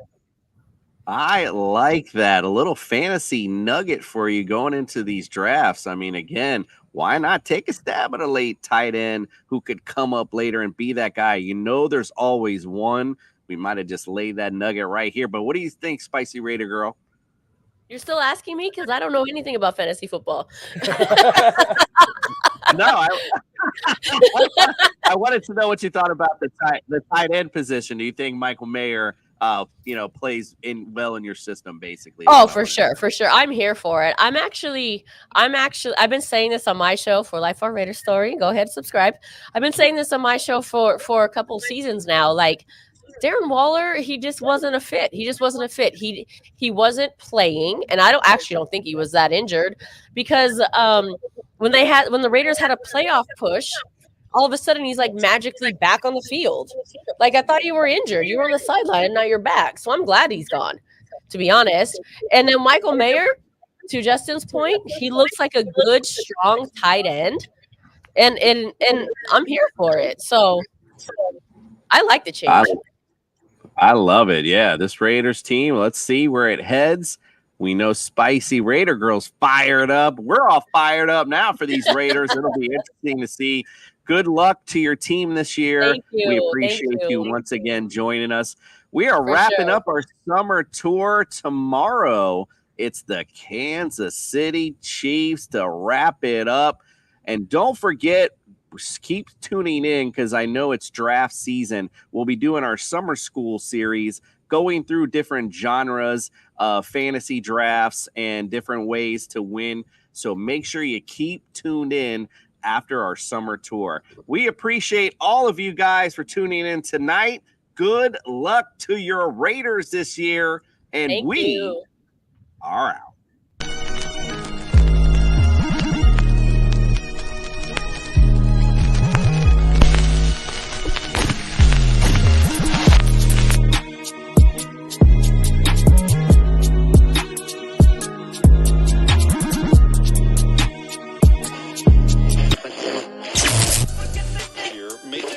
Speaker 1: I like that. A little fantasy nugget for you going into these drafts. I mean, again, why not take a stab at a late tight end who could come up later and be that guy? You know, there's always one. We might have just laid that nugget right here. But what do you think, Spicy Raider Girl?
Speaker 13: You're still asking me because I don't know anything about fantasy football.
Speaker 1: No, I wanted to know what you thought about the tight end position. Do you think Michael Mayer plays well in your system, basically?
Speaker 13: Oh, for sure. I'm here for it. I've been saying this on my show for Life on Raider Story. Go ahead and subscribe. I've been saying this on my show for a couple of seasons now. Like, Darren Waller, he just wasn't a fit. He wasn't playing, and I don't think he was that injured because when the Raiders had a playoff push, all of a sudden he's like magically back on the field. Like, I thought you were injured. You were on the sideline and now you're back. So I'm glad he's gone, to be honest. And then Michael Mayer, to Justin's point, he looks like a good, strong tight end. And I'm here for it. So I like the change.
Speaker 1: I love it. Yeah, this Raiders team, let's see where it heads. We know Spicy Raider Girl's fired up. We're all fired up now for these Raiders. It'll be interesting to see. Good luck to your team this year.
Speaker 13: Thank you.
Speaker 1: We appreciate you once again joining us. We are wrapping up our summer tour tomorrow. It's the Kansas City Chiefs to wrap it up. And don't forget, keep tuning in because I know it's draft season. We'll be doing our summer school series, going through different genres of fantasy drafts and different ways to win. So make sure you keep tuned in after our summer tour. We appreciate all of you guys for tuning in tonight. Good luck to your Raiders this year. And we are out.